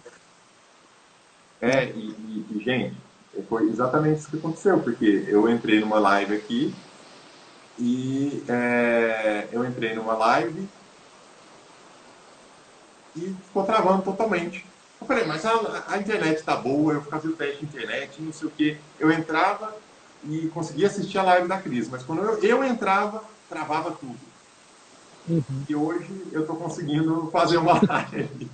né? Gente, foi exatamente isso que aconteceu, porque eu entrei numa live aqui e eu entrei numa live e ficou travando totalmente. Eu falei, mas a internet está boa, eu fazia o teste de internet, não sei o quê. Eu entrava e conseguia assistir a live da Cris, mas quando eu entrava, travava tudo. Uhum. E hoje eu estou conseguindo fazer uma live.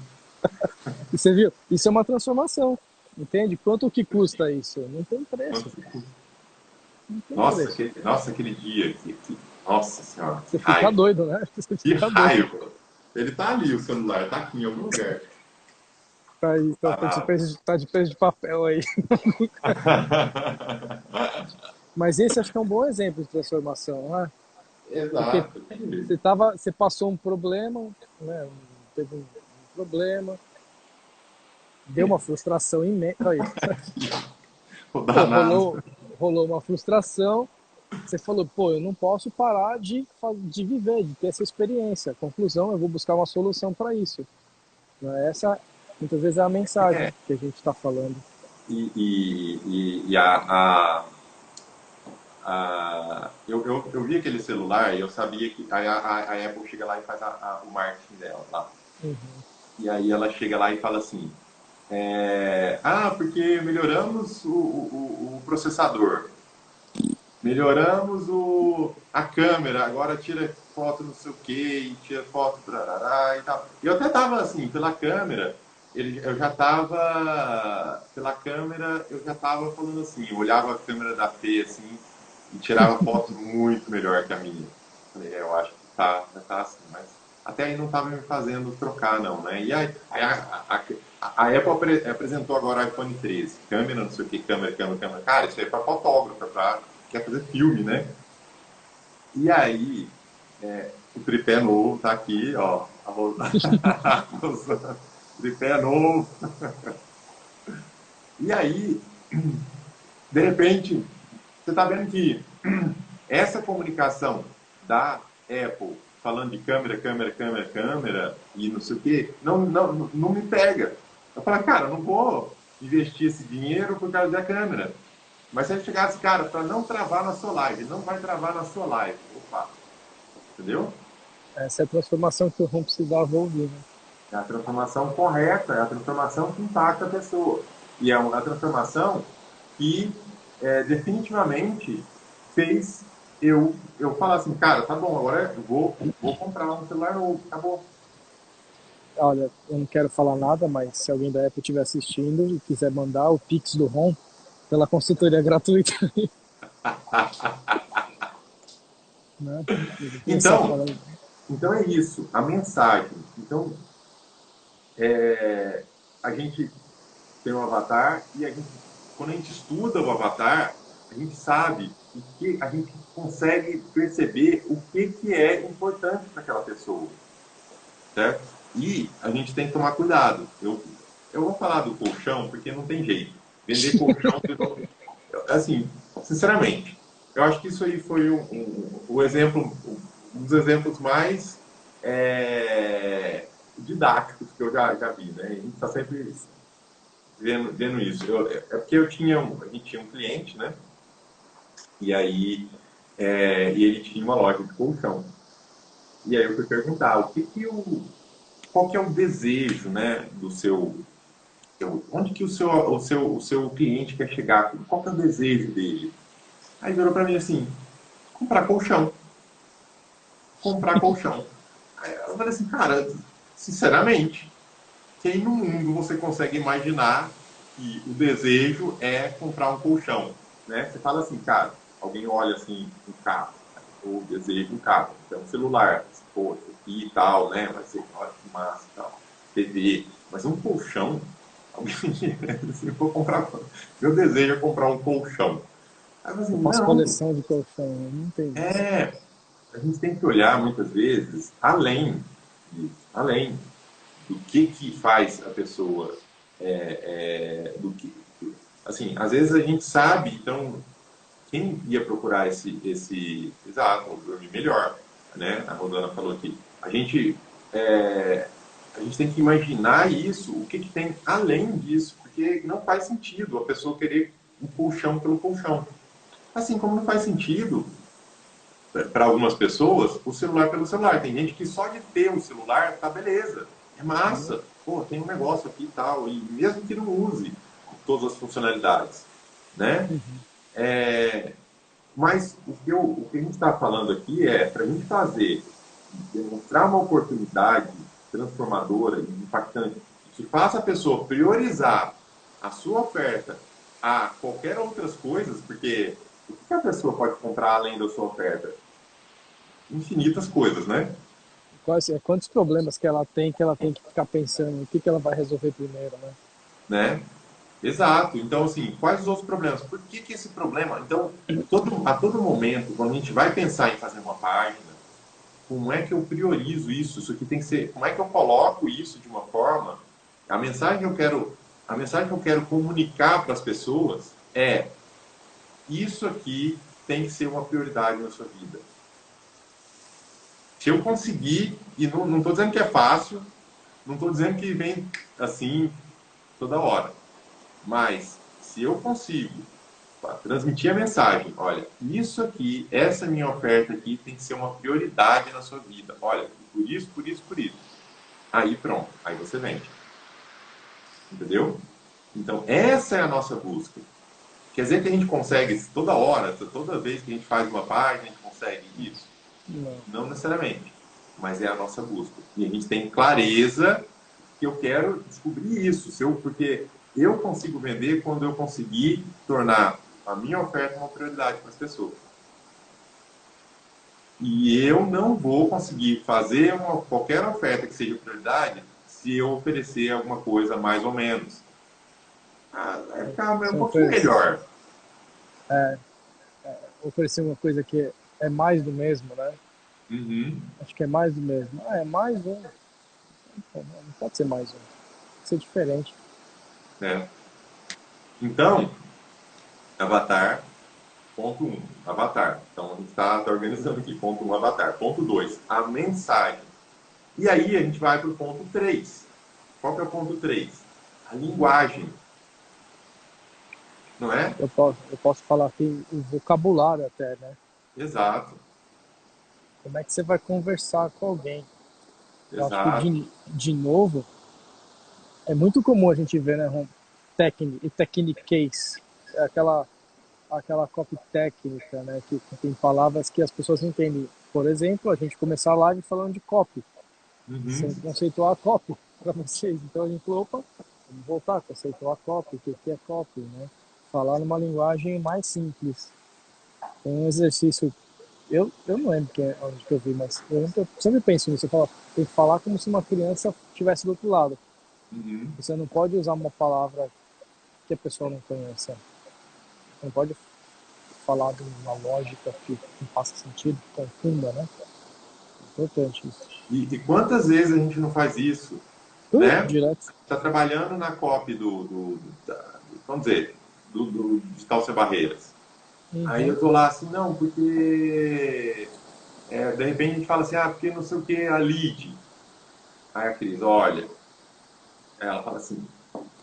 E você viu? Isso é uma transformação. Entende? Quanto que custa isso? Não tem preço. Não tem Nossa, preço. aquele dia, nossa senhora, que Você fica raiva. doido, né? Você Que fica doido. raiva. Ele tá ali, o celular, tá aqui em algum lugar. Tá aí, Parado. tá de peso de papel aí. Mas esse acho que é um bom exemplo de transformação, né? Porque Exato. você passou um problema, né? Teve um problema, deu uma frustração imensa. Aí, O pô, danado. rolou uma frustração. Você falou, pô, eu não posso parar de viver, de ter essa experiência. Conclusão, eu vou buscar uma solução para isso. Né? Essa, muitas vezes, é a mensagem É, que a gente está falando. e eu vi aquele celular e eu sabia que a Apple chega lá e faz o marketing dela lá. Uhum. E aí ela chega lá e fala assim, porque melhoramos o processador, melhoramos a câmera, agora tira foto não sei o que, e tira foto trarará e tal. E eu até tava assim, pela câmera, pela câmera, eu já tava falando assim, eu olhava a câmera da P assim, e tirava fotos muito melhor que a minha. Falei, eu acho que já tá assim, mas até aí não estava me fazendo trocar, não, né? E aí a Apple apresentou agora o iPhone 13, câmera, não sei o que, câmera. Cara, isso aí é para fotógrafo, quer fazer filme, né? E aí, o tripé novo tá aqui, ó, tripé novo. E aí, de repente, você está vendo que essa comunicação da Apple falando de câmera e não sei o quê, não me pega. Eu falo, cara, eu não vou investir esse dinheiro por causa da câmera. Mas se ele chegasse, cara, para não travar na sua live, não vai travar na sua live. Opa, entendeu? Essa é a transformação que o Ron precisava ouvir, né? É a transformação correta, é a transformação que impacta a pessoa. E é uma transformação que definitivamente fez eu falar assim, cara, tá bom, agora eu vou comprar um celular novo, acabou. Olha, eu não quero falar nada, mas se alguém da Apple estiver assistindo e quiser mandar o Pix do Ron pela consultoria gratuita, né? Ele começar Então, falando. então é isso, a mensagem. Então, a gente tem um avatar e quando a gente estuda o avatar, a gente sabe a gente consegue perceber o que é importante para aquela pessoa, certo? E a gente tem que tomar cuidado. Eu vou falar do colchão porque não tem jeito. Vender colchão, assim, sinceramente, eu acho que isso aí foi o exemplo, um dos exemplos mais didáticos que eu já vi, né? A gente está sempre vendo isso. É porque a gente tinha um cliente, né? E aí e ele tinha uma loja de colchão. E aí eu fui perguntar qual que é o desejo, né, do onde que o seu cliente quer chegar? Qual que é o desejo dele? Aí virou para mim assim, comprar colchão. Comprar colchão. Aí eu falei assim, cara, sinceramente, quem no mundo você consegue imaginar que o desejo é comprar um colchão? Né? Você fala assim, cara, alguém olha assim, um carro, ou deseja um carro, então um celular, pô, esse aqui e tal, né? Vai ser, olha que massa e tal, TV, mas um colchão, alguém, se eu for comprar, meu desejo é comprar um colchão. Aí eu falei Eu assim, faço não, coleção de colchão, eu não tenho isso. a gente tem que olhar muitas vezes além disso, além do que faz a pessoa, do que, assim, às vezes a gente sabe, então quem ia procurar exato, dormir melhor, né? A Rodana falou aqui, a gente tem que imaginar isso, o que tem além disso, porque não faz sentido a pessoa querer um colchão pelo colchão. Assim como não faz sentido para algumas pessoas, o celular pelo celular. Tem gente que só de ter o celular tá beleza, é Né? massa. Pô, tem um negócio aqui e tal, e mesmo que não use todas as funcionalidades, né? Uhum. Mas o que a gente está falando aqui é para a gente demonstrar uma oportunidade transformadora e impactante que faça a pessoa priorizar a sua oferta a qualquer outras coisas, porque o que a pessoa pode comprar além da sua oferta? Infinitas coisas, né? Quantos problemas que ela tem que ficar pensando, o que que ela vai resolver primeiro, né? Né? Exato. Então, assim, quais os outros problemas? Por que esse problema? Então, a todo momento, quando a gente vai pensar em fazer uma página, como é que eu priorizo isso? Isso aqui tem que ser, como é que eu coloco isso de uma forma? A mensagem que eu quero, a mensagem que eu quero comunicar para as pessoas é: isso aqui tem que ser uma prioridade na sua vida. Se eu conseguir, e não estou dizendo que é fácil, Não estou dizendo que vem assim toda hora, mas se eu consigo transmitir a mensagem, olha, isso aqui, essa minha oferta aqui tem que ser uma prioridade na sua vida. Olha, por isso, por isso, por isso. Aí pronto, aí você vende. Entendeu? Então, essa é a nossa busca. Quer dizer que a gente consegue isso toda hora, toda vez que a gente faz uma página, a gente consegue isso? Não. Não necessariamente. Mas é a nossa busca. E a gente tem clareza que eu quero descobrir isso. Porque eu consigo vender quando eu conseguir tornar a minha oferta uma prioridade para as pessoas. E eu não vou conseguir fazer qualquer oferta que seja prioridade se eu oferecer alguma coisa mais ou menos. Vai ficar um pouquinho melhor. Oferecer uma coisa que é mais do mesmo, né? Uhum. Acho que é mais do mesmo. É mais um. Não pode ser mais um. Tem que ser diferente. É. Então, avatar, ponto 1, avatar. Então, a gente está organizando aqui, ponto 1, avatar. Ponto 2, a mensagem. E aí, a gente vai para o ponto 3. Qual que é o ponto 3? A linguagem. Não é? Eu posso falar aqui o vocabulário até, né? Exato. Como é que você vai conversar com alguém? Eu acho que, Exato. de novo, é muito comum a gente ver, né, techniquez, é aquela copy técnica, né, que tem palavras que as pessoas não entendem. Por exemplo, a gente começar a live falando de copy, Uhum. sem conceituar a copy para vocês. Então a gente falou, opa, vamos voltar a conceituar a copy, o que é copy, né? Falar numa linguagem mais simples. Tem um exercício, eu não lembro onde que eu vi, mas eu sempre penso nisso, eu falo, tem que falar como se uma criança estivesse do outro lado. Uhum. Você não pode usar uma palavra que a pessoa não conheça. Você não pode falar de uma lógica que não faça sentido, que confunda, né? É importante isso. E quantas vezes a gente não faz isso, né? Direto. Está trabalhando na copy vamos dizer, do Digital Sem Barreiras. Aí Uhum. eu tô lá assim, não, porque de repente a gente fala assim, porque não sei o que, a lead. Aí a Cris, olha, ela fala assim,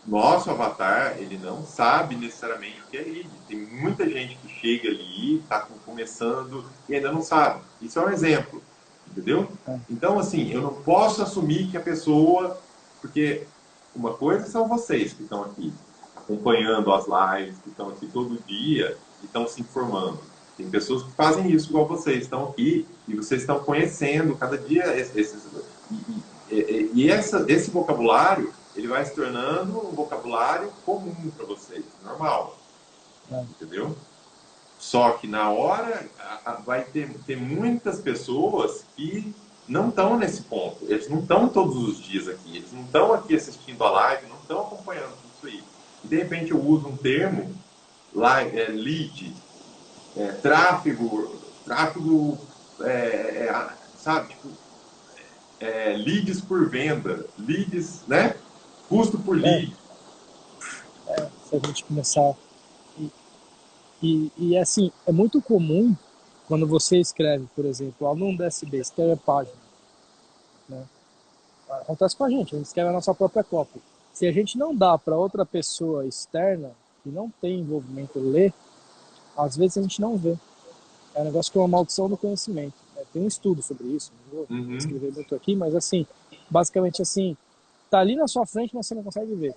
nosso avatar, ele não sabe necessariamente o que é lead. Tem muita gente que chega ali, está começando e ainda não sabe. Isso é um exemplo, entendeu? É. Então, assim, eu não posso assumir que a pessoa... Porque uma coisa são vocês que estão aqui acompanhando as lives, que estão aqui todo dia e estão se informando. Tem pessoas que fazem isso igual vocês, estão aqui e vocês estão conhecendo cada dia esses... Esse vocabulário ele vai se tornando um vocabulário comum para vocês, normal. É. Entendeu? Só que na hora vai ter muitas pessoas que não estão nesse ponto. Eles não estão todos os dias aqui. Eles não estão aqui assistindo a live, não estão acompanhando tudo isso aí. E de repente eu uso um termo, lead, tráfego, sabe? Tipo, leads por venda, leads, né? Custo por É, lead. se a gente começar. E assim, é muito comum quando você escreve, por exemplo, aluno da SB, escreve a página. Né? Acontece com a gente escreve a nossa própria cópia. Se a gente não dá para outra pessoa externa, que não tem envolvimento, ler, às vezes a gente não vê. É um negócio que é uma maldição do conhecimento. Tem um estudo sobre isso, não vou Uhum. escrever muito aqui, mas assim, basicamente assim, tá ali na sua frente, mas você não consegue ver.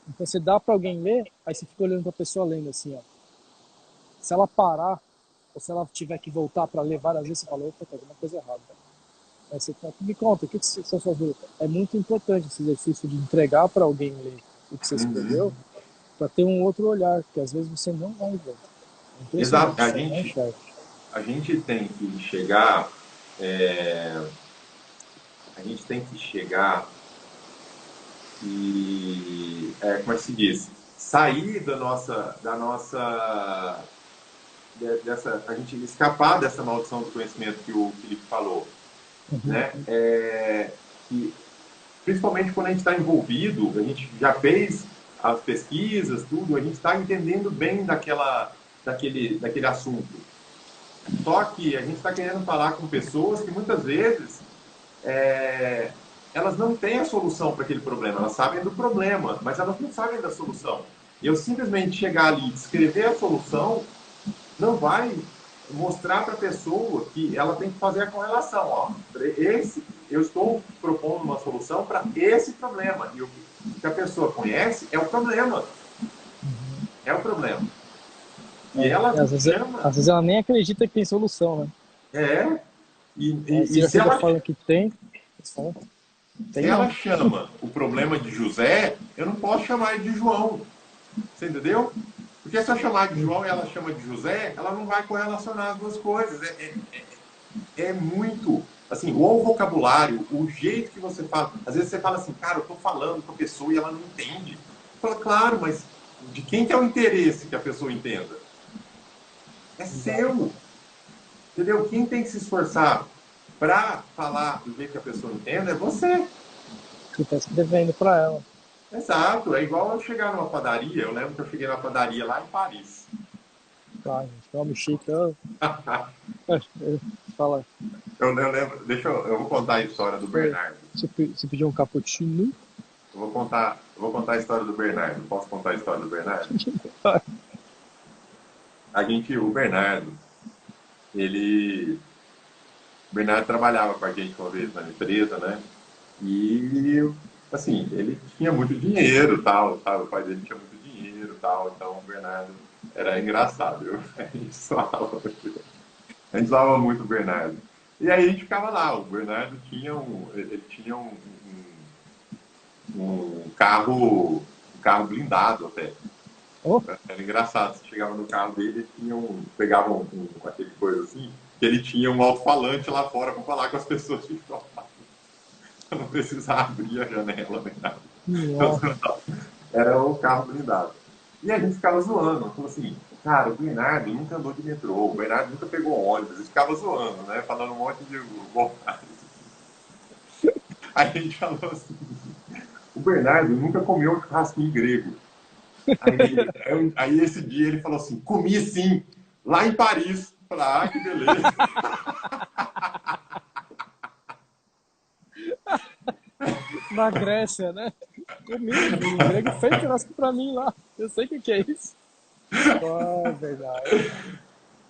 Então você dá para alguém ler, aí você fica olhando para a pessoa lendo assim, ó. Se ela parar, ou se ela tiver que voltar para ler várias vezes, você fala, opa, tem alguma coisa errada. Aí você me conta, o que são suas dúvidas? É muito importante esse exercício de entregar para alguém ler o que você Uhum. escreveu, para ter um outro olhar, que às vezes você não vai ver. É Exato. impressionante, você não enxerga. A gente tem que chegar, a gente tem que chegar e, como é que se diz? Sair dessa, a gente escapar dessa maldição do conhecimento que o Felipe falou, Uhum. né? Que, principalmente quando a gente está envolvido, a gente já fez as pesquisas, tudo, a gente está entendendo bem daquele assunto. Só que a gente está querendo falar com pessoas que muitas vezes elas não têm a solução para aquele problema. Elas sabem do problema, mas elas não sabem da solução. E eu simplesmente chegar ali e descrever a solução não vai mostrar para a pessoa que ela tem que fazer a correlação. Ó, eu estou propondo uma solução para esse problema. E o que a pessoa conhece é o problema. É o problema. E ela E chama. às vezes ela nem acredita que tem solução, né? É. Se E já chega falando que tem, eles falam, se tem ela não. chama o problema de José, eu não posso chamar ele de João. Você entendeu? Porque se eu chamar de João e ela chama de José, ela não vai correlacionar as duas coisas. É muito. Assim, o vocabulário, o jeito que você fala. Às vezes você fala assim, cara, eu tô falando com a pessoa e ela não entende. Fala, claro, mas de quem que é o interesse que a pessoa entenda? É seu. Entendeu? Quem tem que se esforçar para falar do jeito que a pessoa entenda é você. Que tá escrevendo para ela. Exato. É igual eu chegar numa padaria. Eu lembro que eu cheguei na padaria lá em Paris. Tá, gente, come chique. Fala, Eu lembro, eu vou contar a história do Bernardo. você pediu um cappuccino? Eu vou contar a história do Bernardo. Posso contar a história do Bernardo? O Bernardo, ele. O Bernardo trabalhava com a gente uma vez na empresa, né? E, assim, ele tinha muito dinheiro, tal, sabe? O pai dele tinha muito dinheiro, tal. Então, o Bernardo era engraçado, viu? A gente zoava muito o Bernardo. E aí a gente ficava lá. O Bernardo tinha ele tinha um carro blindado até. Oh, Era engraçado. Você chegava no carro dele, ele tinha pegava aquele coisa assim, que ele tinha um alto-falante lá fora para falar com as pessoas que estavam lá. Não precisava abrir a janela nem nada. nossa. Era o carro blindado. E a gente ficava zoando. Falou assim, cara, o Bernardo nunca andou de metrô, o Bernardo nunca pegou ônibus. E ficava zoando, né? Falando um monte de bobagem. Aí a gente falou assim, o Bernardo nunca comeu churrasquinho grego. Aí esse dia ele falou assim, comi sim, lá em Paris. Eu falei, ah, que beleza. Na Grécia, né? Comigo, o grego fez churrasco pra mim lá. Eu sei o que é isso. Verdade.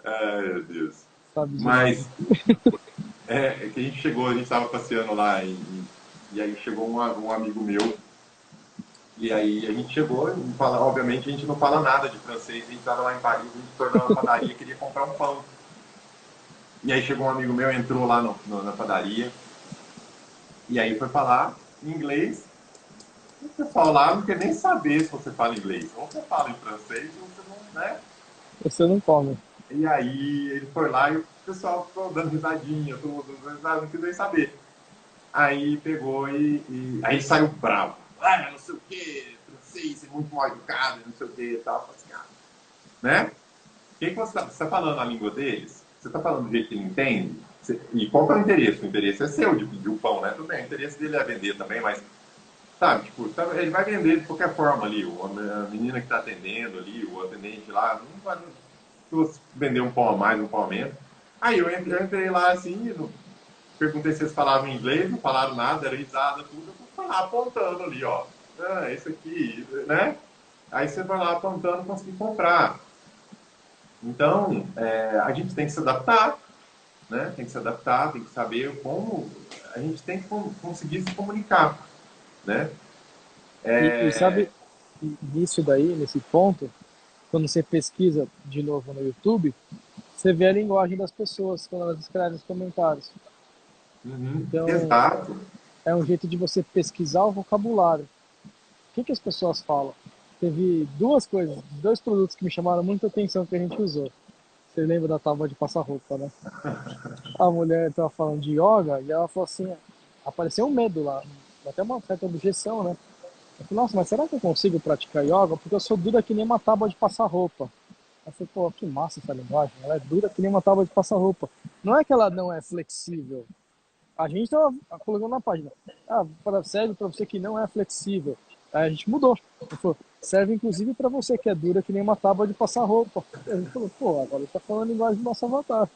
Ai, meu Deus. Sabe demais. Mas que a gente estava passeando lá e aí chegou um amigo meu. E aí a gente chegou e obviamente a gente não fala nada de francês, a gente estava lá em Paris, a gente foi na padaria e queria comprar um pão. E aí chegou um amigo meu, entrou lá na padaria, e aí foi falar em inglês. E o pessoal lá não quer nem saber se você fala inglês. Ou você fala em francês, ou você não, né? Você não come. E aí ele foi lá e o pessoal ficou dando risadinha, tudo, não quis nem saber. Aí pegou aí ele saiu bravo. Ah, não sei o que, francês é muito mal educado, não sei o que e tal. Assim, né? O que você está falando a língua deles? Você está falando do jeito que ele entende? E qual que é o interesse? O interesse é seu de pedir o pão, né? Tudo bem, o interesse dele é vender também, mas, sabe, tipo, ele vai vender de qualquer forma ali. A menina que está atendendo ali, o atendente lá, não vai se você vender um pão a mais, um pão a menos. Aí eu entrei lá assim, perguntei se eles falavam inglês, não falaram nada, era risada, tudo. Eu fui lá apontando ali, ó. Ah, esse aqui, né? Aí você vai lá apontando e conseguir comprar. Então, a gente tem que se adaptar, né? Tem que se adaptar, tem que saber como a gente tem que conseguir se comunicar, né? E sabe, nisso daí, nesse ponto, quando você pesquisa de novo no YouTube, você vê a linguagem das pessoas quando elas escrevem os comentários. Então, Exato. é um jeito de você pesquisar o vocabulário. O que as pessoas falam? Teve duas coisas, dois produtos que me chamaram muita atenção que a gente usou. Você lembra da tábua de passar roupa, né? A mulher estava falando de yoga e ela falou assim, apareceu um medo lá, até uma certa objeção, né? Eu falei, nossa, mas será que eu consigo praticar yoga? Porque eu sou dura que nem uma tábua de passar roupa. Eu falei, pô, que massa essa linguagem, ela é dura que nem uma tábua de passar roupa. Não é que ela não é flexível. A gente estava colocando na página, serve para você que não é flexível. Aí a gente mudou. Ele falou, serve inclusive para você que é dura que nem uma tábua de passar roupa. A gente falou, pô, agora ele está falando a linguagem do nosso avatar.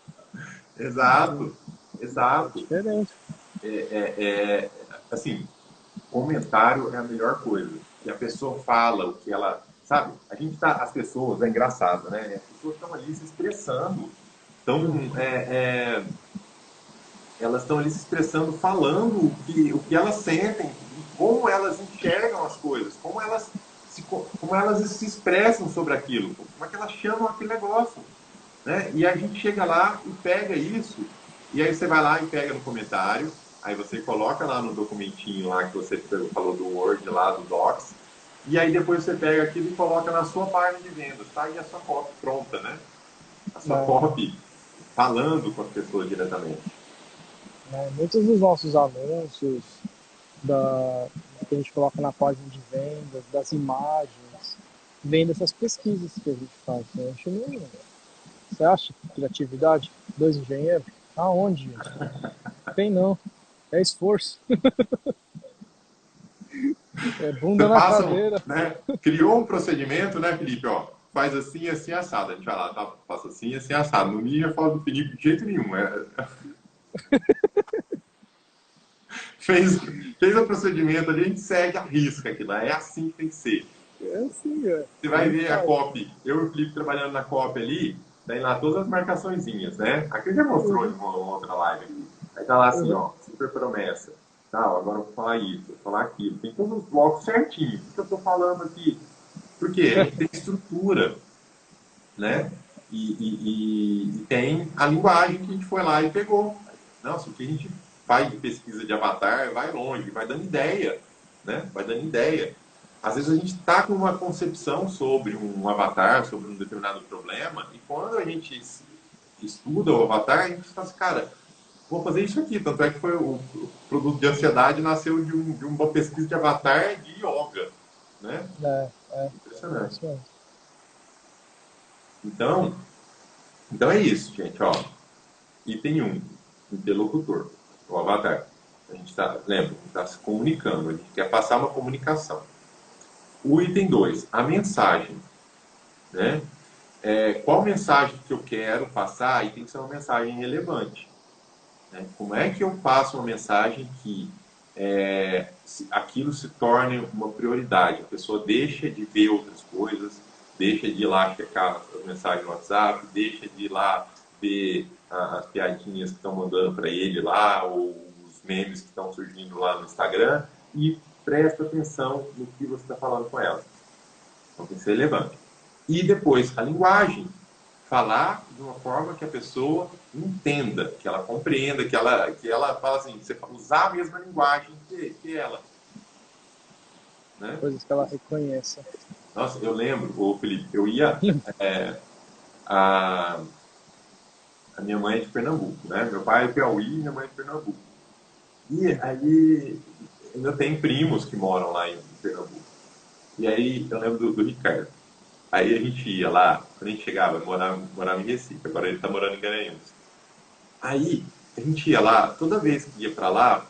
Exato. Exato. Diferente. assim, comentário é a melhor coisa. E a pessoa fala o que ela. Sabe? A gente tá. As pessoas, é engraçado, né? As pessoas estão ali se expressando. Então, Uhum. elas estão ali se expressando, falando o que elas sentem, como elas enxergam as coisas, como elas se expressam sobre aquilo, como é que elas chamam aquele negócio. Né? E a gente chega lá e pega isso, e aí você vai lá e pega no comentário, aí você coloca lá no documentinho lá que você falou do Word, lá do Docs, e aí depois você pega aquilo e coloca na sua página de vendas, tá? E a sua copy pronta, né? A sua Né? copy falando com as pessoas diretamente. Né? Muitos dos nossos anúncios, que a gente coloca na página de vendas, das imagens, vem dessas pesquisas que a gente faz. Né? A gente não, você acha criatividade? Dois engenheiros? Aonde, gente? Tem não. É esforço. É bunda Você na passa, cadeira. né? Criou um procedimento, né, Felipe? Ó, faz assim, assim, assado. A gente vai lá, tá? Faça assim, assim, assado. No ninja fala do Felipe de jeito nenhum. Fez, fez o procedimento ali, a gente segue a risca aquilo lá. É assim que tem que ser. É assim, é. Você A vai gente ver a faz. COP, eu e o Felipe trabalhando na COP ali, tem lá todas as marcaçõezinhas, né? Aqui já mostrou em Uhum, uma outra live aqui. Aí tá lá assim, uhum, ó, super promessa. Tal, agora eu vou falar isso, vou falar aquilo. Tem todos os blocos certinhos. O que eu tô falando aqui? Porque a gente tem estrutura, né? E tem a linguagem que a gente foi lá e pegou. Nossa, o que a gente faz de pesquisa de avatar vai longe, vai dando ideia, né? Vai dando ideia. Às vezes a gente está com uma concepção sobre um avatar, sobre um determinado problema, e quando a gente estuda o avatar, a gente fala assim, cara, vou fazer isso aqui. Tanto é que foi o produto de ansiedade nasceu de uma pesquisa de avatar de yoga, né? é Impressionante. isso mesmo. Então, então é isso, gente, ó. Item um, interlocutor, o avatar. A gente está, lembra, a gente está se comunicando, a gente quer passar uma comunicação. O item 2, a mensagem. Né? Qual mensagem que eu quero passar? E tem que ser uma mensagem relevante. Né? Como é que eu passo uma mensagem que aquilo se torne uma prioridade? A pessoa deixa de ver outras coisas, deixa de ir lá checar as mensagens no WhatsApp, deixa de ir lá ver as piadinhas que estão mandando para ele lá, ou os memes que estão surgindo lá no Instagram, e presta atenção no que você está falando com ela. Então tem que ser relevante. E depois, a linguagem. Falar de uma forma que a pessoa entenda, que ela compreenda, que ela fala assim, você usar a mesma linguagem que ela. Né? Coisas que ela reconheça. Nossa, eu lembro, ô Felipe, eu ia. A, a minha mãe é de Pernambuco, né? Meu pai é de Piauí e minha mãe é de Pernambuco. E aí, ainda tem primos que moram lá em Pernambuco. E aí, eu lembro do Ricardo. Aí a gente ia lá, quando a gente chegava, morava em Recife, agora ele tá morando em Garanhuns. Aí a gente ia lá, toda vez que ia para lá,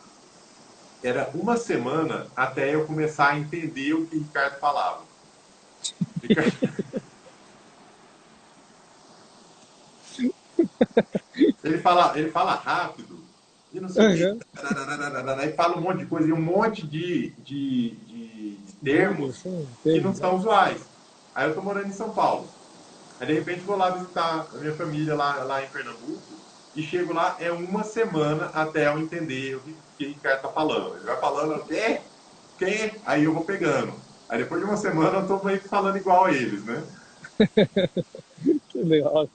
era uma semana até eu começar a entender o que o Ricardo falava. Ele fala rápido e não sei o quê. Uhum. Aí fala um monte de coisa e um monte de Gíria, termos assim, que termo, não né? são usuais. Aí eu tô morando em São Paulo. Aí de repente vou lá visitar a minha família lá em Pernambuco e chego lá, é uma semana até eu entender o que o Ricardo tá falando. Ele vai falando, até quem? Aí eu vou pegando. Aí depois de uma semana eu tô meio que falando igual a eles, né? Que legal.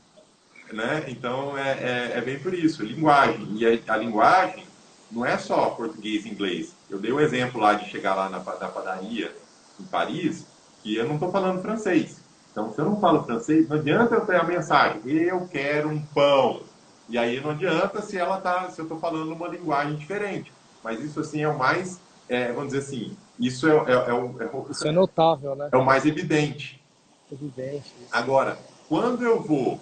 Né? Então é bem por isso, linguagem. E a linguagem não é só português e inglês. Eu dei o exemplo lá de chegar lá na padaria em Paris, que eu não estou falando francês. Então, se eu não falo francês, não adianta eu ter a mensagem, eu quero um pão. E aí não adianta se eu estou falando uma linguagem diferente. Mas isso assim é o mais, vamos dizer assim, isso Isso é notável, né? é o mais evidente. Evidente isso. Agora, quando eu vou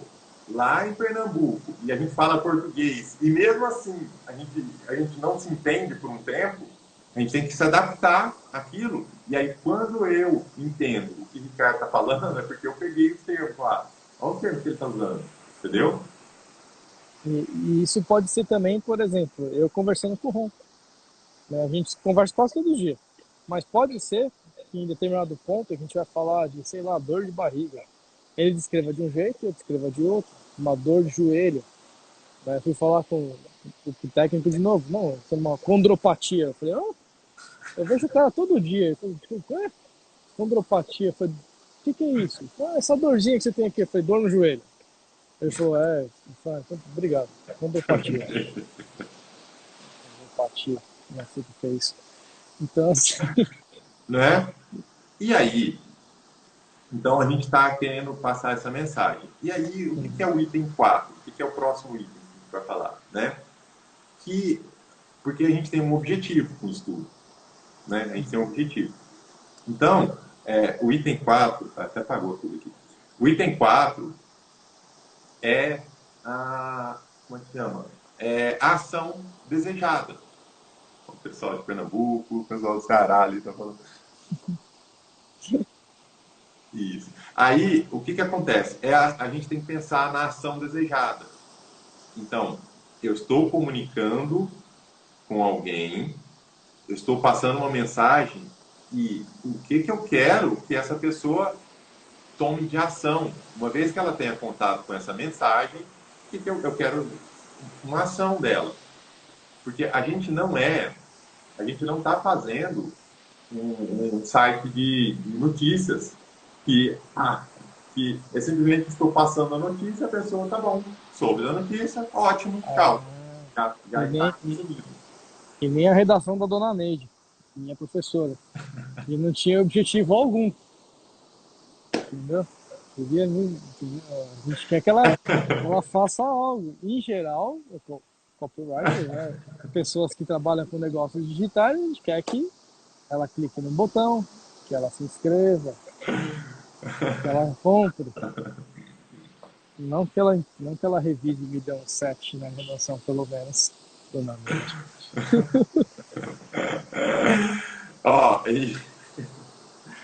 lá em Pernambuco e a gente fala português e mesmo assim a gente não se entende por um tempo, a gente tem que se adaptar àquilo. E aí, quando eu entendo o que o Ricardo está falando, é porque eu peguei os termos lá. Olha os termos que ele está usando, entendeu? E isso pode ser também, por exemplo, eu conversando com o Ron. né? A gente conversa quase todo dia. Mas pode ser que em determinado ponto a gente vai falar de, sei lá, dor de barriga. Ele descreva de um jeito, eu descreva de outro. Uma dor de joelho. Né? Eu fui falar com o técnico de novo. Não, isso é uma condropatia. Eu falei, eu vejo o cara todo dia. Ele falou, ué? Condropatia. Eu falei, o que é isso? Essa dorzinha que você tem aqui. Eu falei, dor no joelho. Ele falou, eu falei, então, obrigado. Condropatia. Condropatia. Não sei o que é isso. Então, assim, Né? E aí, então a gente está querendo passar essa mensagem. E aí, o que é o item 4? O que é o próximo item que a gente vai falar? Né? Porque a gente tem um objetivo com o estudo. Né? A gente tem um objetivo. Então, o item 4, até apagou tudo aqui. O item 4 é como é que chama? É a ação desejada. O pessoal de Pernambuco, o pessoal do Ceará ali está falando. Isso. Aí, o que acontece? A gente tem que pensar na ação desejada. Então, eu estou comunicando com alguém, eu estou passando uma mensagem e o que eu quero que essa pessoa tome de ação. Uma vez que ela tenha contato com essa mensagem, o que eu quero? Uma ação dela. Porque a gente não está fazendo um site de notícias que é simplesmente estou passando a notícia, a pessoa tá bom, soube da notícia, ótimo, tchau. Já e, nem, está consumindo. e nem a redação da dona Neide, minha professora. E não tinha objetivo algum. Entendeu? A gente quer que ela faça algo. Em geral, copywriter, né? Pessoas que trabalham com negócios digitais, a gente quer que ela clique no botão, que ela se inscreva, que ela compre. Não que ela revise e me dê um 7 na redação, pelo menos, dona Neide. Ó, e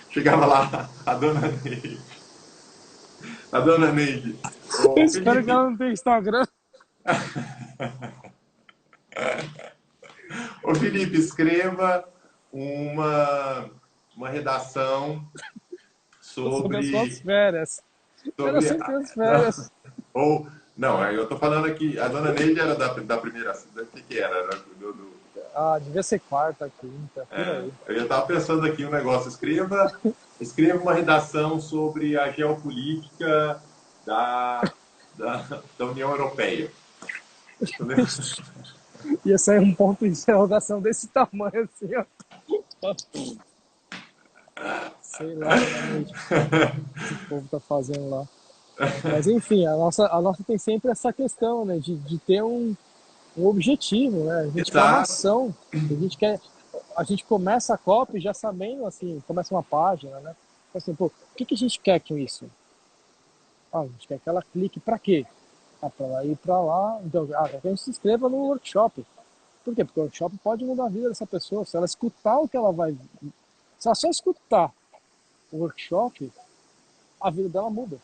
chegava lá a dona Neide. A dona Neide. Eu Ô, espero que Felipe, ela não tenha Instagram. escreva uma redação Sobre as suas sobre férias. Era sobre sempre as não, férias. ou não, eu estou falando aqui, a dona Neide era da primeira, o que era? Era Devia ser quarta, quinta, por aí. eu já estava pensando aqui um negócio, escreva uma redação sobre a geopolítica da União Europeia. Entendeu? Ia sair um ponto de interrogação desse tamanho assim, ó. Sei lá, realmente, o que o povo tá fazendo lá. Mas enfim, a nossa tem sempre essa questão, né? De ter um objetivo, né? A gente quer uma Exato. ação. A gente começa a copy já sabendo, assim, começa uma página, né? Assim, pô, o que a gente quer com isso? A gente quer que ela clique para quê? Para ela ir para lá. Então, quer que a gente se inscreva no workshop. Por quê? Porque o workshop pode mudar a vida dessa pessoa. Se ela escutar o que ela vai. Se ela só escutar o workshop, a vida dela muda.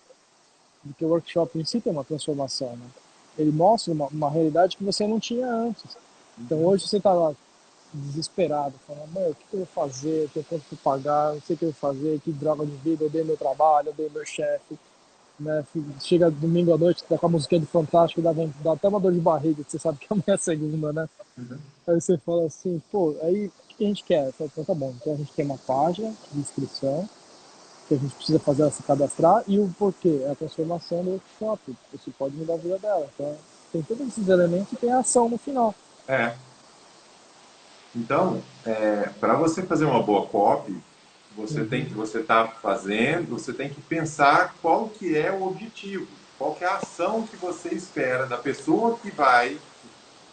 Porque o workshop em si tem uma transformação, né? Ele mostra uma realidade que você não tinha antes. Então hoje você está lá desesperado, falando, mãe, o que eu vou fazer? Eu tenho quanto que pagar, não sei o que eu vou fazer, que droga de vida, eu dei meu trabalho, eu dei meu chefe. Né? Chega domingo à noite, tá com a musiquinha do Fantástico, dá até uma dor de barriga, que você sabe que amanhã é segunda, né? Uhum. Aí você fala assim, pô, aí o que a gente quer? Eu falo, então tá bom, então a gente tem uma página de inscrição, que a gente precisa fazer ela se cadastrar, e o porquê? É a transformação do workshop, isso pode mudar a vida dela. Então tem todos esses elementos e tem a ação no final. Então, para você fazer uma boa copy, você tem que pensar qual que é o objetivo, qual que é a ação que você espera da pessoa que vai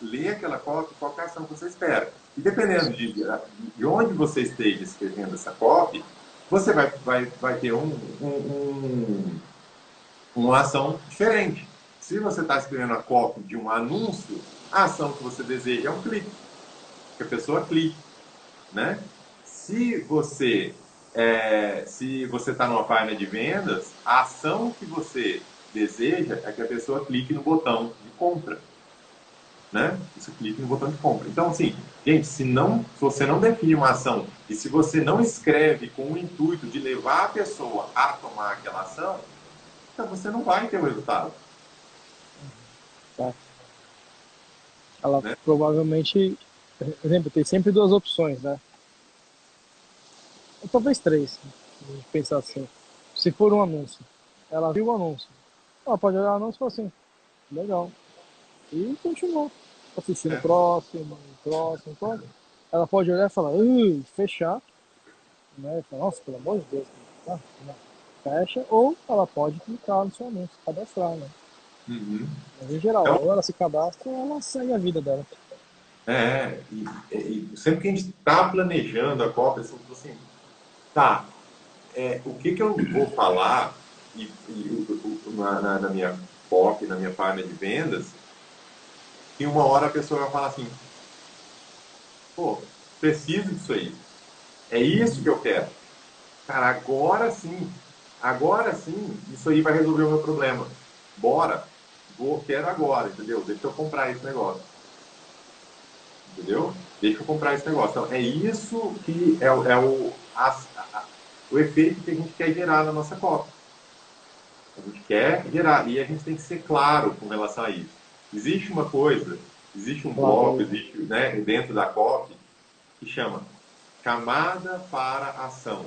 ler aquela copy, qual que é a ação que você espera. E dependendo de onde você esteja escrevendo essa copy, você vai ter uma ação diferente. Se você está escrevendo a copy de um anúncio, a ação que você deseja é um clique, que a pessoa clique, né? Se você está numa página de vendas, a ação que você deseja é que a pessoa clique no botão de compra. né? Você clica no botão de compra. Então, assim, gente, se você não define uma ação e se você não escreve com o intuito de levar a pessoa a tomar aquela ação, então você não vai ter o resultado, Tá? Ela né? provavelmente, por exemplo, tem sempre duas opções, né? Ou talvez três, se a gente pensar assim. Se for um anúncio, ela viu o anúncio, ela pode olhar o anúncio e falar assim, legal. E continuar assistindo o É. próximo, próximo. Ela pode olhar e falar, fechar, né? E falar, nossa, pelo amor de Deus, tá? Não. Fecha, ou ela pode clicar no seu anúncio, cadastrar, né? Uhum. Mas em geral, Então, ou ela se cadastra ou ela segue a vida dela. e sempre que a gente está planejando a cópia, assim, tá, o que que eu vou falar na minha copy, na minha página de vendas, e uma hora a pessoa vai falar assim, pô, preciso disso aí. É isso que eu quero. Cara, agora sim, isso aí vai resolver o meu problema. Bora, quero agora, entendeu? Deixa eu comprar esse negócio, entendeu? Deixa eu comprar esse negócio. Então, é isso que o efeito que a gente quer gerar na nossa copy. A gente quer gerar, e a gente tem que ser claro com relação a isso. Existe uma coisa, existe um bloco, Clareza. existe, né, dentro da copy, que chama camada para ação.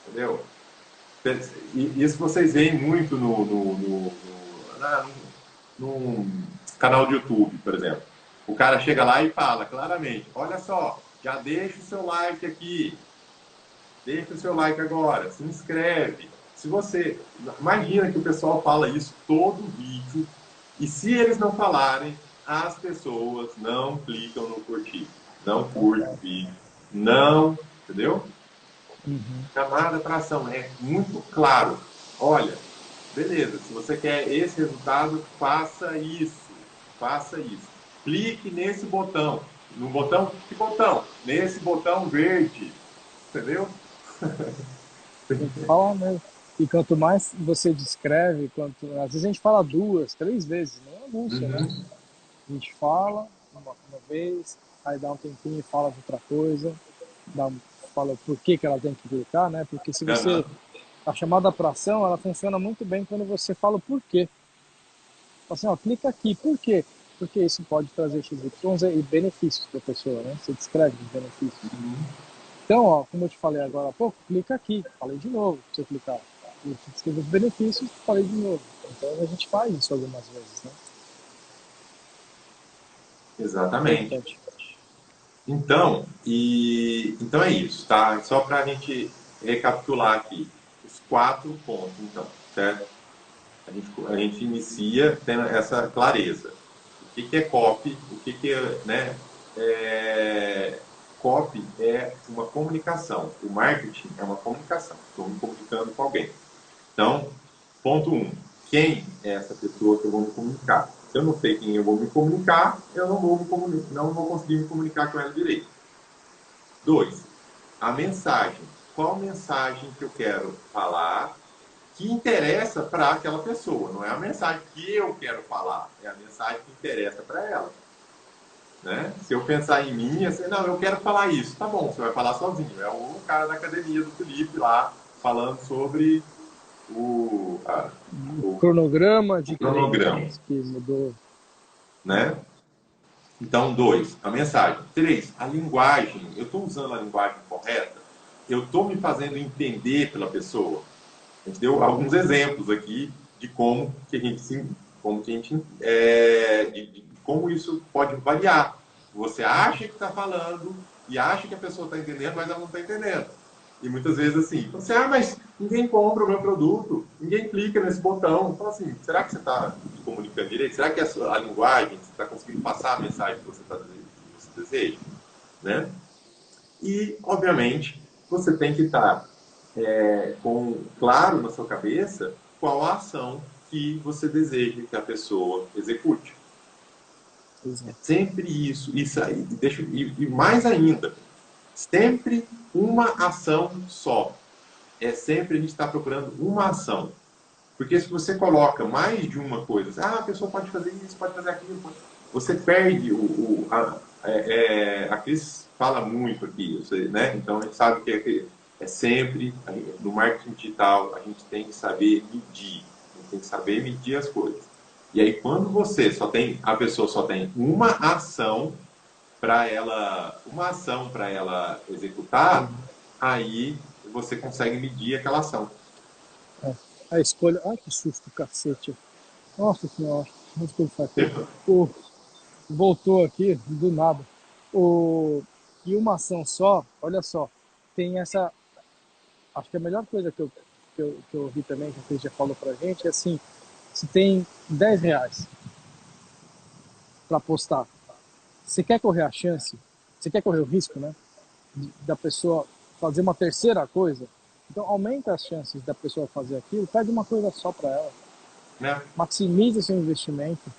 Entendeu? E isso vocês veem muito no canal de YouTube, por exemplo. O cara chega lá e fala claramente: olha só, já deixa o seu like aqui, deixa o seu like agora, se inscreve. Se você. Imagina que o pessoal fala isso todo vídeo, e se eles não falarem, as pessoas não clicam no curtir, não curtem o vídeo, não. Entendeu? Uhum. Chamada para ação. É muito claro. Olha, beleza, se você quer esse resultado, faça isso. Faça isso. Clique nesse botão. No botão? Que botão? Nesse botão verde. Entendeu? Tem que falar mesmo. E quanto mais você descreve, às vezes a gente fala duas, três vezes, não é anúncio, né? Uhum. A gente fala uma vez, aí dá um tempinho e fala de outra coisa, fala por que ela tem que clicar, né? Porque se você. Uhum. A chamada para ação, ela funciona muito bem quando você fala o porquê. Fala assim, ó, clica aqui, por quê? Porque isso pode trazer XYZ e benefícios para a pessoa, né? Você descreve os benefícios. Então, ó, como eu te falei agora há pouco, clica aqui, falei de novo, pra você clicar. Eu te descrevi os benefícios, falei de novo. Então a gente faz isso algumas vezes, né? Exatamente. Importante. Então é isso, tá? Só para a gente recapitular aqui os 4 pontos, então, certo? A gente inicia tendo essa clareza. O que é copy? O que é, né? Copy é uma comunicação. O marketing é uma comunicação. Estou me comunicando com alguém. Então, ponto 1. Quem é essa pessoa que eu vou me comunicar? Se eu não sei quem eu vou me comunicar, eu não vou conseguir me comunicar com ela direito. 2. A mensagem. Qual mensagem que eu quero falar que interessa para aquela pessoa? Não é a mensagem que eu quero falar, é a mensagem que interessa para ela. Né? Se eu pensar em mim, assim, não, eu quero falar isso. Tá bom, você vai falar sozinho. É o cara da academia do Felipe lá, falando sobre O o cronograma de cronograma. clientes que mudou. Né? Então, 2, a mensagem. 3, a linguagem. Eu estou usando a linguagem correta? Eu estou me fazendo entender pela pessoa? A gente deu alguns exemplos aqui de como isso pode variar. Você acha que está falando e acha que a pessoa está entendendo, mas ela não está entendendo. E muitas vezes assim, você, mas ninguém compra o meu produto, ninguém clica nesse botão. Então assim, será que você está se comunicando direito? Será que a linguagem, você está conseguindo passar a mensagem que você deseja? Né? E, obviamente, você tem que estar claro na sua cabeça qual a ação que você deseja que a pessoa execute. É Exato. sempre isso aí. E mais ainda, sempre uma ação só. É sempre a gente está procurando uma ação. Porque se você coloca mais de uma coisa, a pessoa pode fazer isso, pode fazer aquilo, você perde a Cris fala muito aqui, você, né? Então a gente sabe que é sempre, no marketing digital, a gente tem que saber medir, a gente tem que saber medir as coisas. E aí quando a pessoa só tem uma ação para ela executar, aí você consegue medir aquela ação. A escolha. Ai, que susto, cacete. Nossa senhora, muito que ele sacou. O, voltou aqui do nada. O, e uma ação só, olha só, tem essa. Acho que a melhor coisa que eu ouvi também, que a Cris já falou pra gente, é assim: se tem R$ 10 para apostar, você quer correr a chance, você quer correr o risco, né? Da pessoa fazer uma terceira coisa, então aumenta as chances da pessoa fazer aquilo, pede uma coisa só para ela, Né? maximiza seu investimento,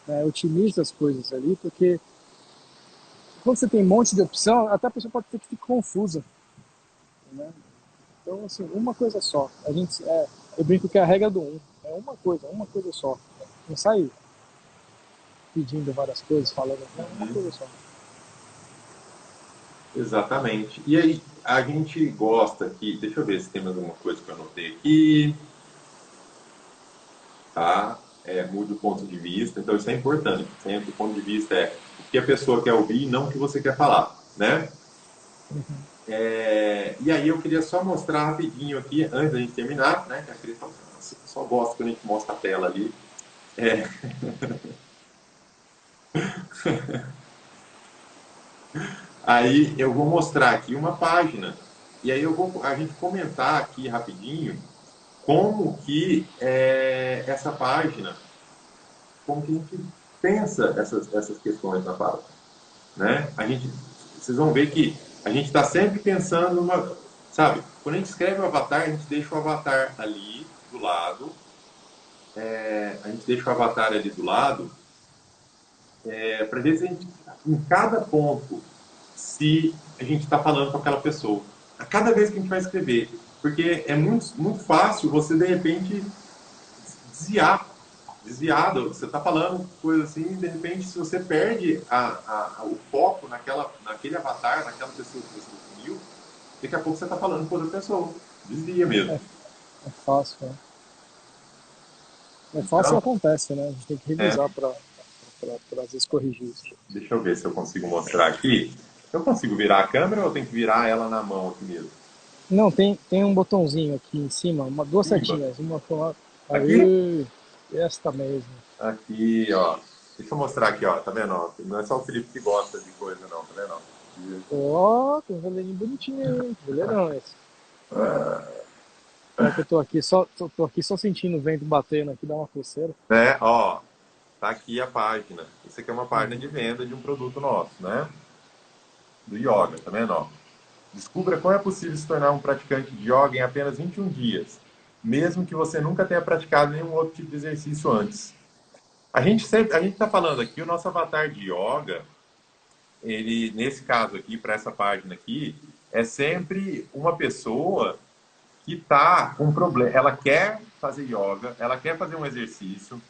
né? Otimiza as coisas ali, porque quando você tem um monte de opção, até a pessoa pode ter que ficar confusa, né? Então, assim, uma coisa só. Eu brinco que é a regra do um. É uma coisa só. Não sai pedindo várias coisas, falando, não, uma coisa só. Exatamente. E aí, a gente gosta aqui, deixa eu ver se tem mais alguma coisa que eu anotei aqui, tá? Mude o ponto de vista, então isso é importante. Sempre o ponto de vista é o que a pessoa quer ouvir e não o que você quer falar, né? E aí eu queria só mostrar rapidinho aqui, antes da gente terminar, né? Que a Cris fala assim, "Nossa, só gosto quando a gente mostra a tela ali." É, aí eu vou mostrar aqui uma página, e aí a gente comentar aqui rapidinho como que essa página, como que a gente pensa essas questões na página, né? Vocês vão ver que a gente está sempre pensando sabe? Quando a gente escreve o avatar, a gente deixa o avatar ali do lado, para ver se em cada ponto, se a gente está falando com aquela pessoa. A cada vez que a gente vai escrever. Porque é muito, muito fácil você, de repente, desviar. Desviado. Você está falando coisa assim, e de repente, se você perde o foco naquele avatar, naquela pessoa que você definiu, daqui a pouco você está falando com outra pessoa. Desvia mesmo. É fácil, né? É fácil e Então, acontece, né? A gente tem que revisar para às vezes corrigir isso. deixa eu ver se eu consigo mostrar aqui. Eu consigo virar a câmera ou eu tenho que virar ela na mão aqui mesmo? Não, tem um botãozinho aqui em cima, duas Iba. setinhas, uma com a. Aqui? Aí, esta mesmo. Aqui, ó. Deixa eu mostrar aqui, ó. Tá vendo? Ó? Não é só o Felipe que gosta de coisa, não. Tá vendo? Ó, tem um veleninho bonitinho, hein? Velenão esse. É que eu tô aqui só sentindo o vento batendo aqui, dá uma coceira. Né? Ó, tá aqui a página. Isso aqui é uma página Uhum. de venda de um produto nosso, né? Do yoga, tá vendo? Ó? Descubra como é possível se tornar um praticante de yoga em apenas 21 dias, mesmo que você nunca tenha praticado nenhum outro tipo de exercício antes. A gente está falando aqui, o nosso avatar de yoga, ele, nesse caso aqui, para essa página aqui, é sempre uma pessoa que está com problema. Ela quer fazer yoga, ela quer fazer um exercício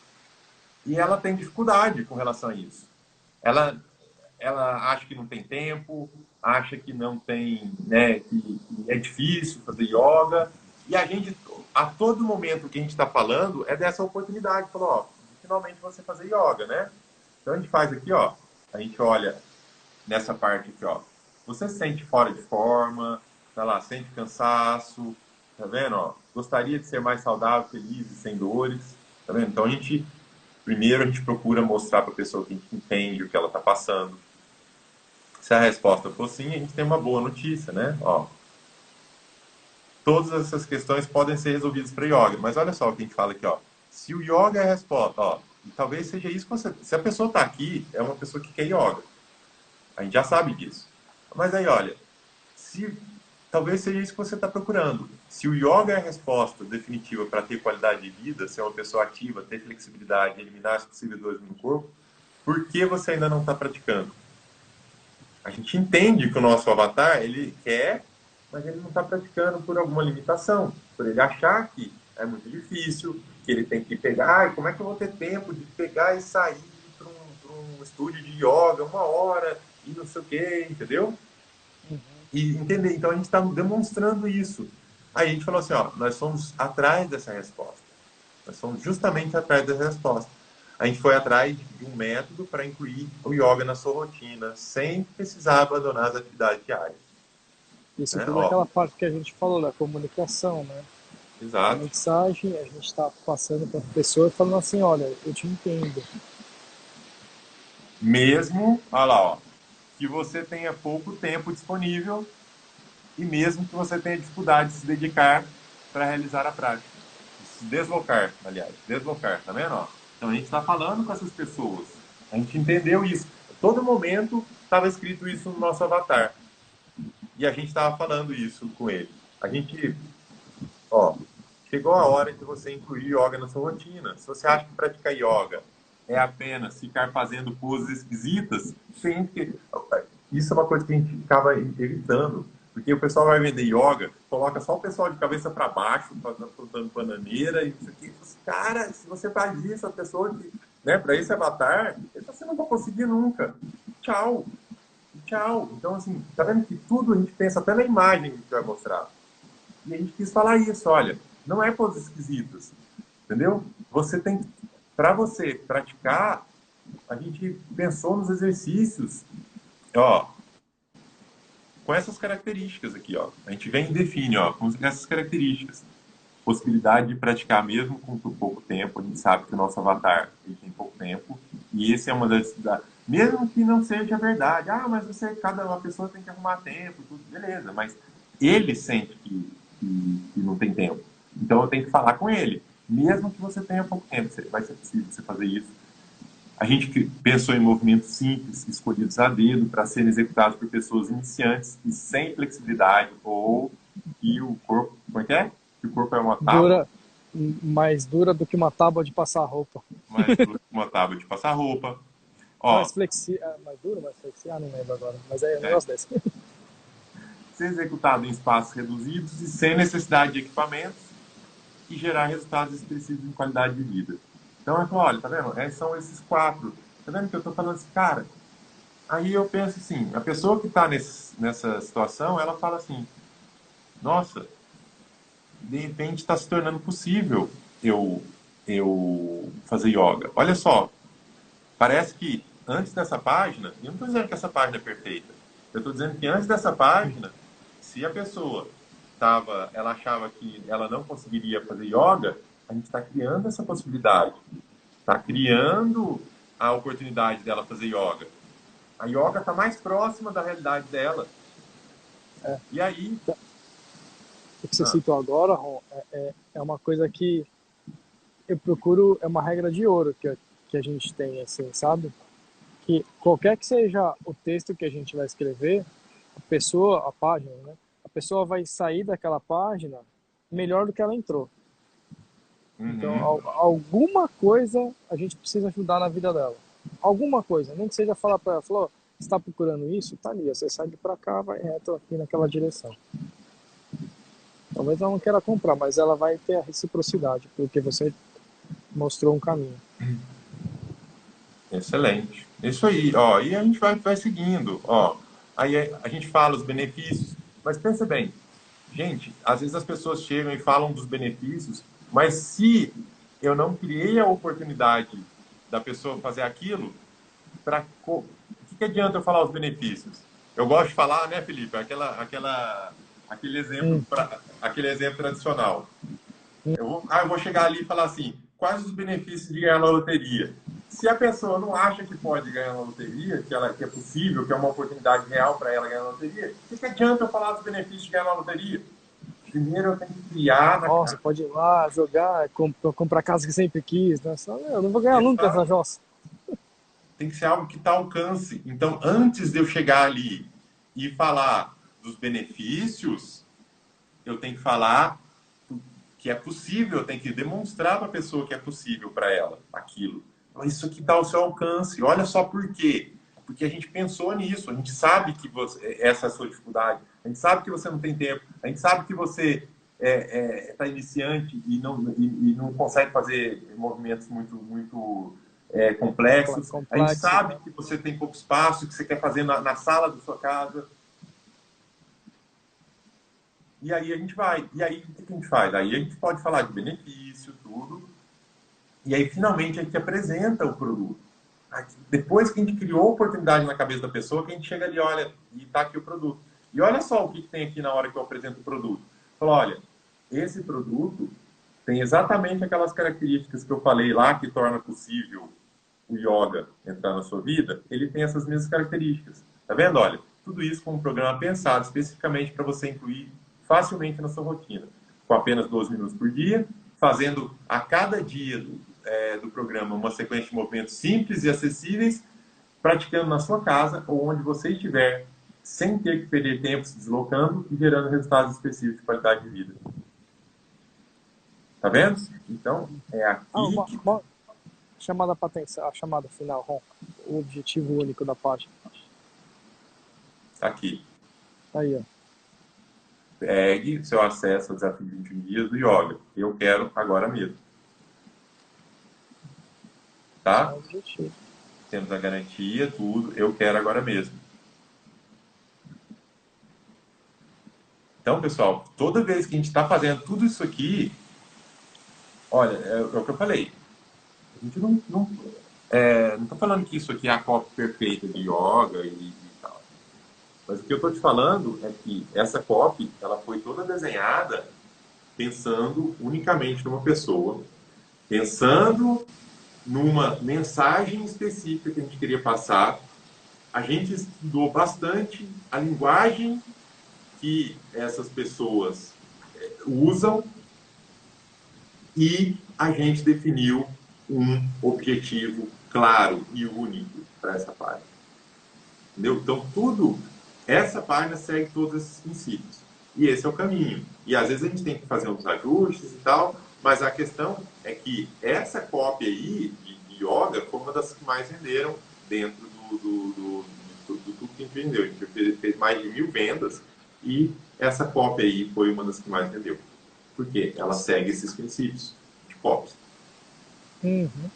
e ela tem dificuldade com relação a isso. Ela, ela acha que não tem tempo, acha que não tem, né, que é difícil fazer yoga. E a gente, a todo momento que a gente está falando, é dessa oportunidade. Falou, ó, de finalmente você fazer yoga, né? Então a gente faz aqui, ó, a gente olha nessa parte aqui, ó. Você se sente fora de forma, tá lá, sente cansaço, tá vendo, ó? Gostaria de ser mais saudável, feliz e sem dores, tá vendo? Então primeiro a gente procura mostrar para a pessoa que a gente entende o que ela está passando. Se a resposta for sim, a gente tem uma boa notícia, né? Ó, todas essas questões podem ser resolvidas para yoga, mas olha só o que a gente fala aqui, ó. Se o yoga é a resposta, ó, e talvez seja isso que você. Se a pessoa está aqui, é uma pessoa que quer yoga. A gente já sabe disso. Mas aí, olha, se talvez seja isso que você está procurando. Se o yoga é a resposta definitiva para ter qualidade de vida, ser uma pessoa ativa, ter flexibilidade, eliminar as possíveis dores no corpo, por que você ainda não está praticando? A gente entende que o nosso avatar, ele quer, mas ele não está praticando por alguma limitação, por ele achar que é muito difícil, que ele tem que pegar, como é que eu vou ter tempo de pegar e sair para um estúdio de yoga 1 hora e não sei o quê, entendeu? E entender, então a gente está demonstrando isso. Aí a gente falou assim, ó, nós somos atrás dessa resposta. Nós somos justamente atrás dessa resposta. A gente foi atrás de um método para incluir o yoga na sua rotina, sem precisar abandonar as atividades diárias. Isso Né? tudo é Ó, aquela parte que a gente falou da comunicação, né? A exato. mensagem a gente está passando para a pessoa falando assim, olha, eu te entendo. Mesmo, olha lá, ó, que você tenha pouco tempo disponível e mesmo que você tenha dificuldade de se dedicar para realizar a prática. Se deslocar, aliás, deslocar, tá vendo? Ó? Então a gente está falando com essas pessoas. A gente entendeu isso. A todo momento estava escrito isso no nosso avatar. E a gente estava falando isso com ele. A gente, ó, chegou a hora de você incluir yoga na sua rotina. Se você acha que praticar yoga é apenas ficar fazendo poses esquisitas, tem que... Isso é uma coisa que a gente acaba evitando. Porque o pessoal vai vender yoga, coloca só o pessoal de cabeça para baixo, plantando bananeira, e isso aqui. Cara, se você faz isso, a pessoa que, né, para esse avatar, você não vai conseguir nunca. Tchau. Tchau. Então, assim, tá vendo que tudo a gente pensa até na imagem que a gente vai mostrar. E a gente quis falar isso, olha, não é poses esquisitas, entendeu? Você tem, para você praticar, a gente pensou nos exercícios, ó, com essas características aqui, ó. A gente vem e define, ó, com essas características. Possibilidade de praticar mesmo com pouco tempo. A gente sabe que o nosso avatar ele tem pouco tempo. E esse é uma das... Mesmo que não seja verdade. Ah, mas você, cada uma pessoa tem que arrumar tempo, tudo, beleza. Mas ele sente que não tem tempo. Então eu tenho que falar com ele. Mesmo que você tenha pouco tempo, vai ser possível você fazer isso. A gente pensou em movimentos simples, escolhidos a dedo, para serem executados por pessoas iniciantes e sem flexibilidade, ou que o corpo... Como é que é? Que o corpo é uma tábua. Dura, mais dura do que uma tábua de passar roupa. Mais dura que uma tábua de passar roupa. Ó, Mais dura, mais flexível, não lembro agora, mas é um é, negócio desse. ser executado em espaços reduzidos e sem necessidade de equipamentos e gerar resultados expressivos em qualidade de vida. Então, eu falo, olha, tá vendo? São esses 4. Tá vendo que eu tô falando assim, cara? Aí eu penso assim, a pessoa que está nessa situação, ela fala assim, nossa, de repente está se tornando possível eu fazer yoga. Olha só, parece que antes dessa página, eu não estou dizendo que essa página é perfeita, eu estou dizendo que antes dessa página, se a pessoa ela achava que ela não conseguiria fazer yoga, a gente está criando essa possibilidade, está criando a oportunidade dela fazer yoga. A yoga está mais próxima da realidade dela. É. E aí... O que você citou agora, Ron, é uma coisa que eu procuro, é uma regra de ouro que a gente tem, assim, sabe? Que qualquer que seja o texto que a gente vai escrever, a página, né? A pessoa vai sair daquela página melhor do que ela entrou. Então, Uhum. alguma coisa a gente precisa ajudar na vida dela. Alguma coisa, nem que seja falar para ela, falou, você está procurando isso? Tá ali, você sai de para cá, vai reto aqui naquela direção. Talvez ela não queira comprar, mas ela vai ter a reciprocidade, porque você mostrou um caminho. Excelente. Isso aí, ó. E a gente vai seguindo, ó. Aí a gente fala os benefícios, mas pensa bem, gente, às vezes as pessoas chegam e falam dos benefícios, mas se eu não criei a oportunidade da pessoa fazer aquilo, o que adianta eu falar os benefícios? Eu gosto de falar, né, Felipe? Aquele exemplo tradicional. Eu vou chegar ali e falar assim, quais os benefícios de ganhar na loteria? Se a pessoa não acha que pode ganhar na loteria, que é possível, que é uma oportunidade real para ela ganhar na loteria, o que adianta eu falar dos benefícios de ganhar na loteria? Primeiro eu tenho que criar na Nossa, pode ir lá, jogar, comprar casa que sempre quis, né? Só, eu não vou ganhar nunca essa jossa. Tem que ser algo que está ao alcance. Então, antes de eu chegar ali e falar dos benefícios, eu tenho que falar que é possível, eu tenho que demonstrar para a pessoa que é possível para ela aquilo. Isso aqui está ao seu alcance. Olha só por quê. Porque a gente pensou nisso, a gente sabe que essa é a sua dificuldade, a gente sabe que você não tem tempo, a gente sabe que você tá iniciante e não consegue fazer movimentos muito complexos. A gente Complexo. sabe que você tem pouco espaço, que você quer fazer na sala da sua casa. E aí a gente vai. E aí o que a gente faz? Aí a gente pode falar de benefício, tudo. E aí finalmente a gente apresenta o produto. Depois que a gente criou a oportunidade na cabeça da pessoa, que a gente chega ali, olha, e está aqui o produto. E olha só o que tem aqui na hora que eu apresento o produto. Fala, olha, esse produto tem exatamente aquelas características que eu falei lá, que torna possível o yoga entrar na sua vida, ele tem essas mesmas características. Tá vendo? Olha, tudo isso com um programa pensado especificamente para você incluir facilmente na sua rotina. Com apenas 12 minutos por dia, fazendo a cada dia do programa uma sequência de movimentos simples e acessíveis, praticando na sua casa ou onde você estiver, sem ter que perder tempo se deslocando e gerando resultados específicos de qualidade de vida. Tá vendo? Então, é aqui que... Uma chamada para atenção, a chamada final, Ron, o objetivo único da página. Aqui. Aí, ó. Pegue seu acesso ao desafio de 21 dias do yoga. Eu quero agora mesmo. Tá? É o objetivo. Temos a garantia, tudo. Eu quero agora mesmo. Então, pessoal, toda vez que a gente está fazendo tudo isso aqui, olha, é o que eu falei. A gente não está falando que isso aqui é a cópia perfeita de yoga e tal. Mas o que eu estou te falando é que essa copy, ela foi toda desenhada pensando unicamente numa pessoa, pensando numa mensagem específica que a gente queria passar. A gente estudou bastante a linguagem que essas pessoas usam e a gente definiu um objetivo claro e único para essa página. Entendeu? Então, essa página segue todos esses princípios. E esse é o caminho. E às vezes a gente tem que fazer uns ajustes e tal, mas a questão é que essa cópia aí de yoga foi uma das que mais venderam dentro do tudo que a gente vendeu. A gente fez mais de 1000 vendas e essa cópia aí foi uma das que mais vendeu. Por quê? Ela segue esses princípios de cópia. Uhum.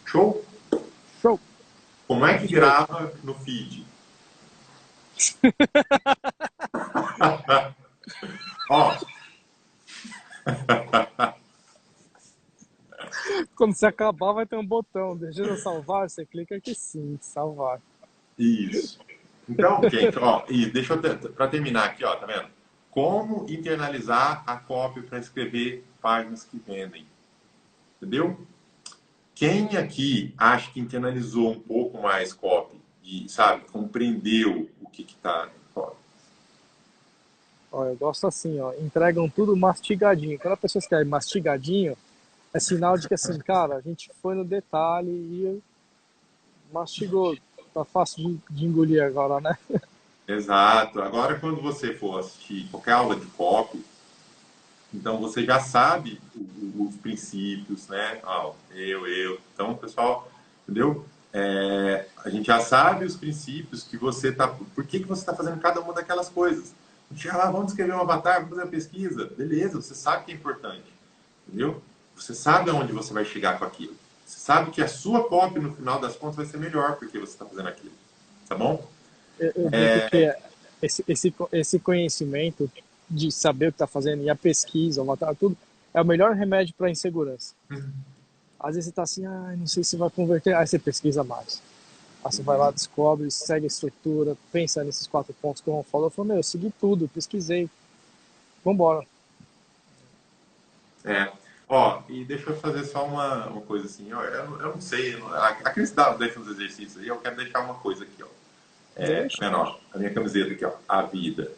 Show? Show! Como é que grava no feed? Ó. Quando você acabar, vai ter um botão. Deixa eu salvar, você clica aqui sim, salvar. Isso. Então, gente, ó, e deixa eu para terminar aqui, ó, tá vendo? Como internalizar a cópia para escrever páginas que vendem. Entendeu? Quem aqui acha que internalizou um pouco mais copy e, sabe, compreendeu o que está em copy? Ó, eu gosto assim, ó, entregam tudo mastigadinho. Quando a pessoa escreve mastigadinho, é sinal de que assim, cara, a gente foi no detalhe e mastigou. Tá fácil de engolir agora, né? Exato. Agora, quando você for assistir qualquer aula de copy, então você já sabe os princípios, né? Eu. Então, pessoal, entendeu? A gente já sabe os princípios que você tá. Por que você está fazendo cada uma daquelas coisas? Vamos escrever um avatar, vamos fazer uma pesquisa. Beleza, você sabe que é importante. Entendeu? Você sabe aonde você vai chegar com aquilo. Você sabe que a sua copy, no final das contas, vai ser melhor porque você está fazendo aquilo. Tá bom? Eu digo que esse conhecimento de saber o que está fazendo e a pesquisa, o avatar, tudo, é o melhor remédio para a insegurança. Às vezes você está assim, não sei se vai converter, aí você pesquisa mais. Aí você vai lá, descobre, segue a estrutura, pensa nesses 4 pontos que o Ron falou. Eu falei, eu segui tudo, pesquisei. Vambora. Ó, e deixa eu fazer só uma coisa assim, ó, eu não sei, aqui nesse deixa uns exercícios aí, eu quero deixar uma coisa aqui, ó. Menor, a minha camiseta aqui, ó, a vida.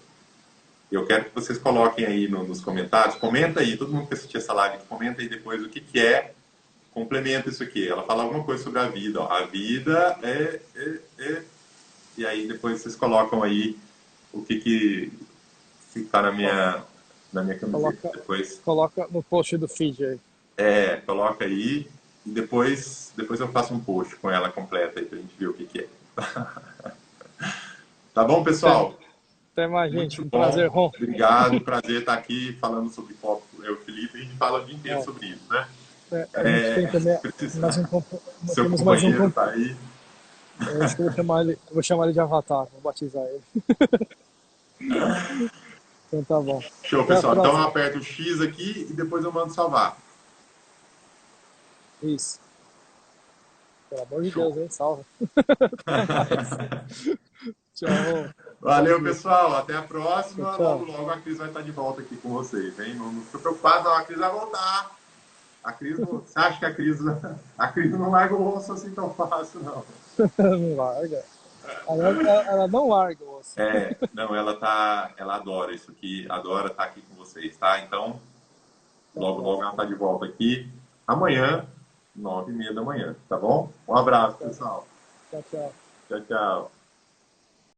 Eu quero que vocês coloquem aí nos comentários, comenta aí, todo mundo que assistir essa live, comenta aí depois o que é, complementa isso aqui. Ela fala alguma coisa sobre a vida, ó. A vida e aí depois vocês colocam aí o que tá na minha camiseta. Coloca no post do feed aí. Coloca aí e depois eu faço um post com ela completa aí pra gente ver o que é. Tá bom, pessoal? Até mais, gente. Muito Um bom. prazer, Ron. Obrigado, prazer estar aqui falando sobre copo. Eu, Felipe, a gente fala o dia inteiro É, sobre isso, né? a gente tem também Se mais um, precisar, seu temos mais um, companheiro tá aí. eu acho que eu vou chamar ele de Avatar, vou batizar ele. Então tá bom. Show, Até a pessoal. Então eu próxima. aperto o X aqui e depois eu mando salvar. Isso. Pelo amor de Show. Deus, hein? Salva. Até mais. Tchau, Ron. Bom Valeu, dia. pessoal. Até a Tchau, próxima. Logo, tchau. logo a Cris vai estar de volta aqui com vocês, hein? Não fica preocupado, não. A Cris vai voltar. A Cris não... Você acha que a Cris não larga o osso assim tão fácil, não? Não larga. Ela não larga o osso. Não, ela adora isso aqui, adora estar aqui com vocês, tá? Então, Até a logo, logo ela próxima. está de volta aqui. Amanhã, 9h30 da manhã, tá bom? Um abraço, pessoal. Tchau, tchau. Tchau, tchau.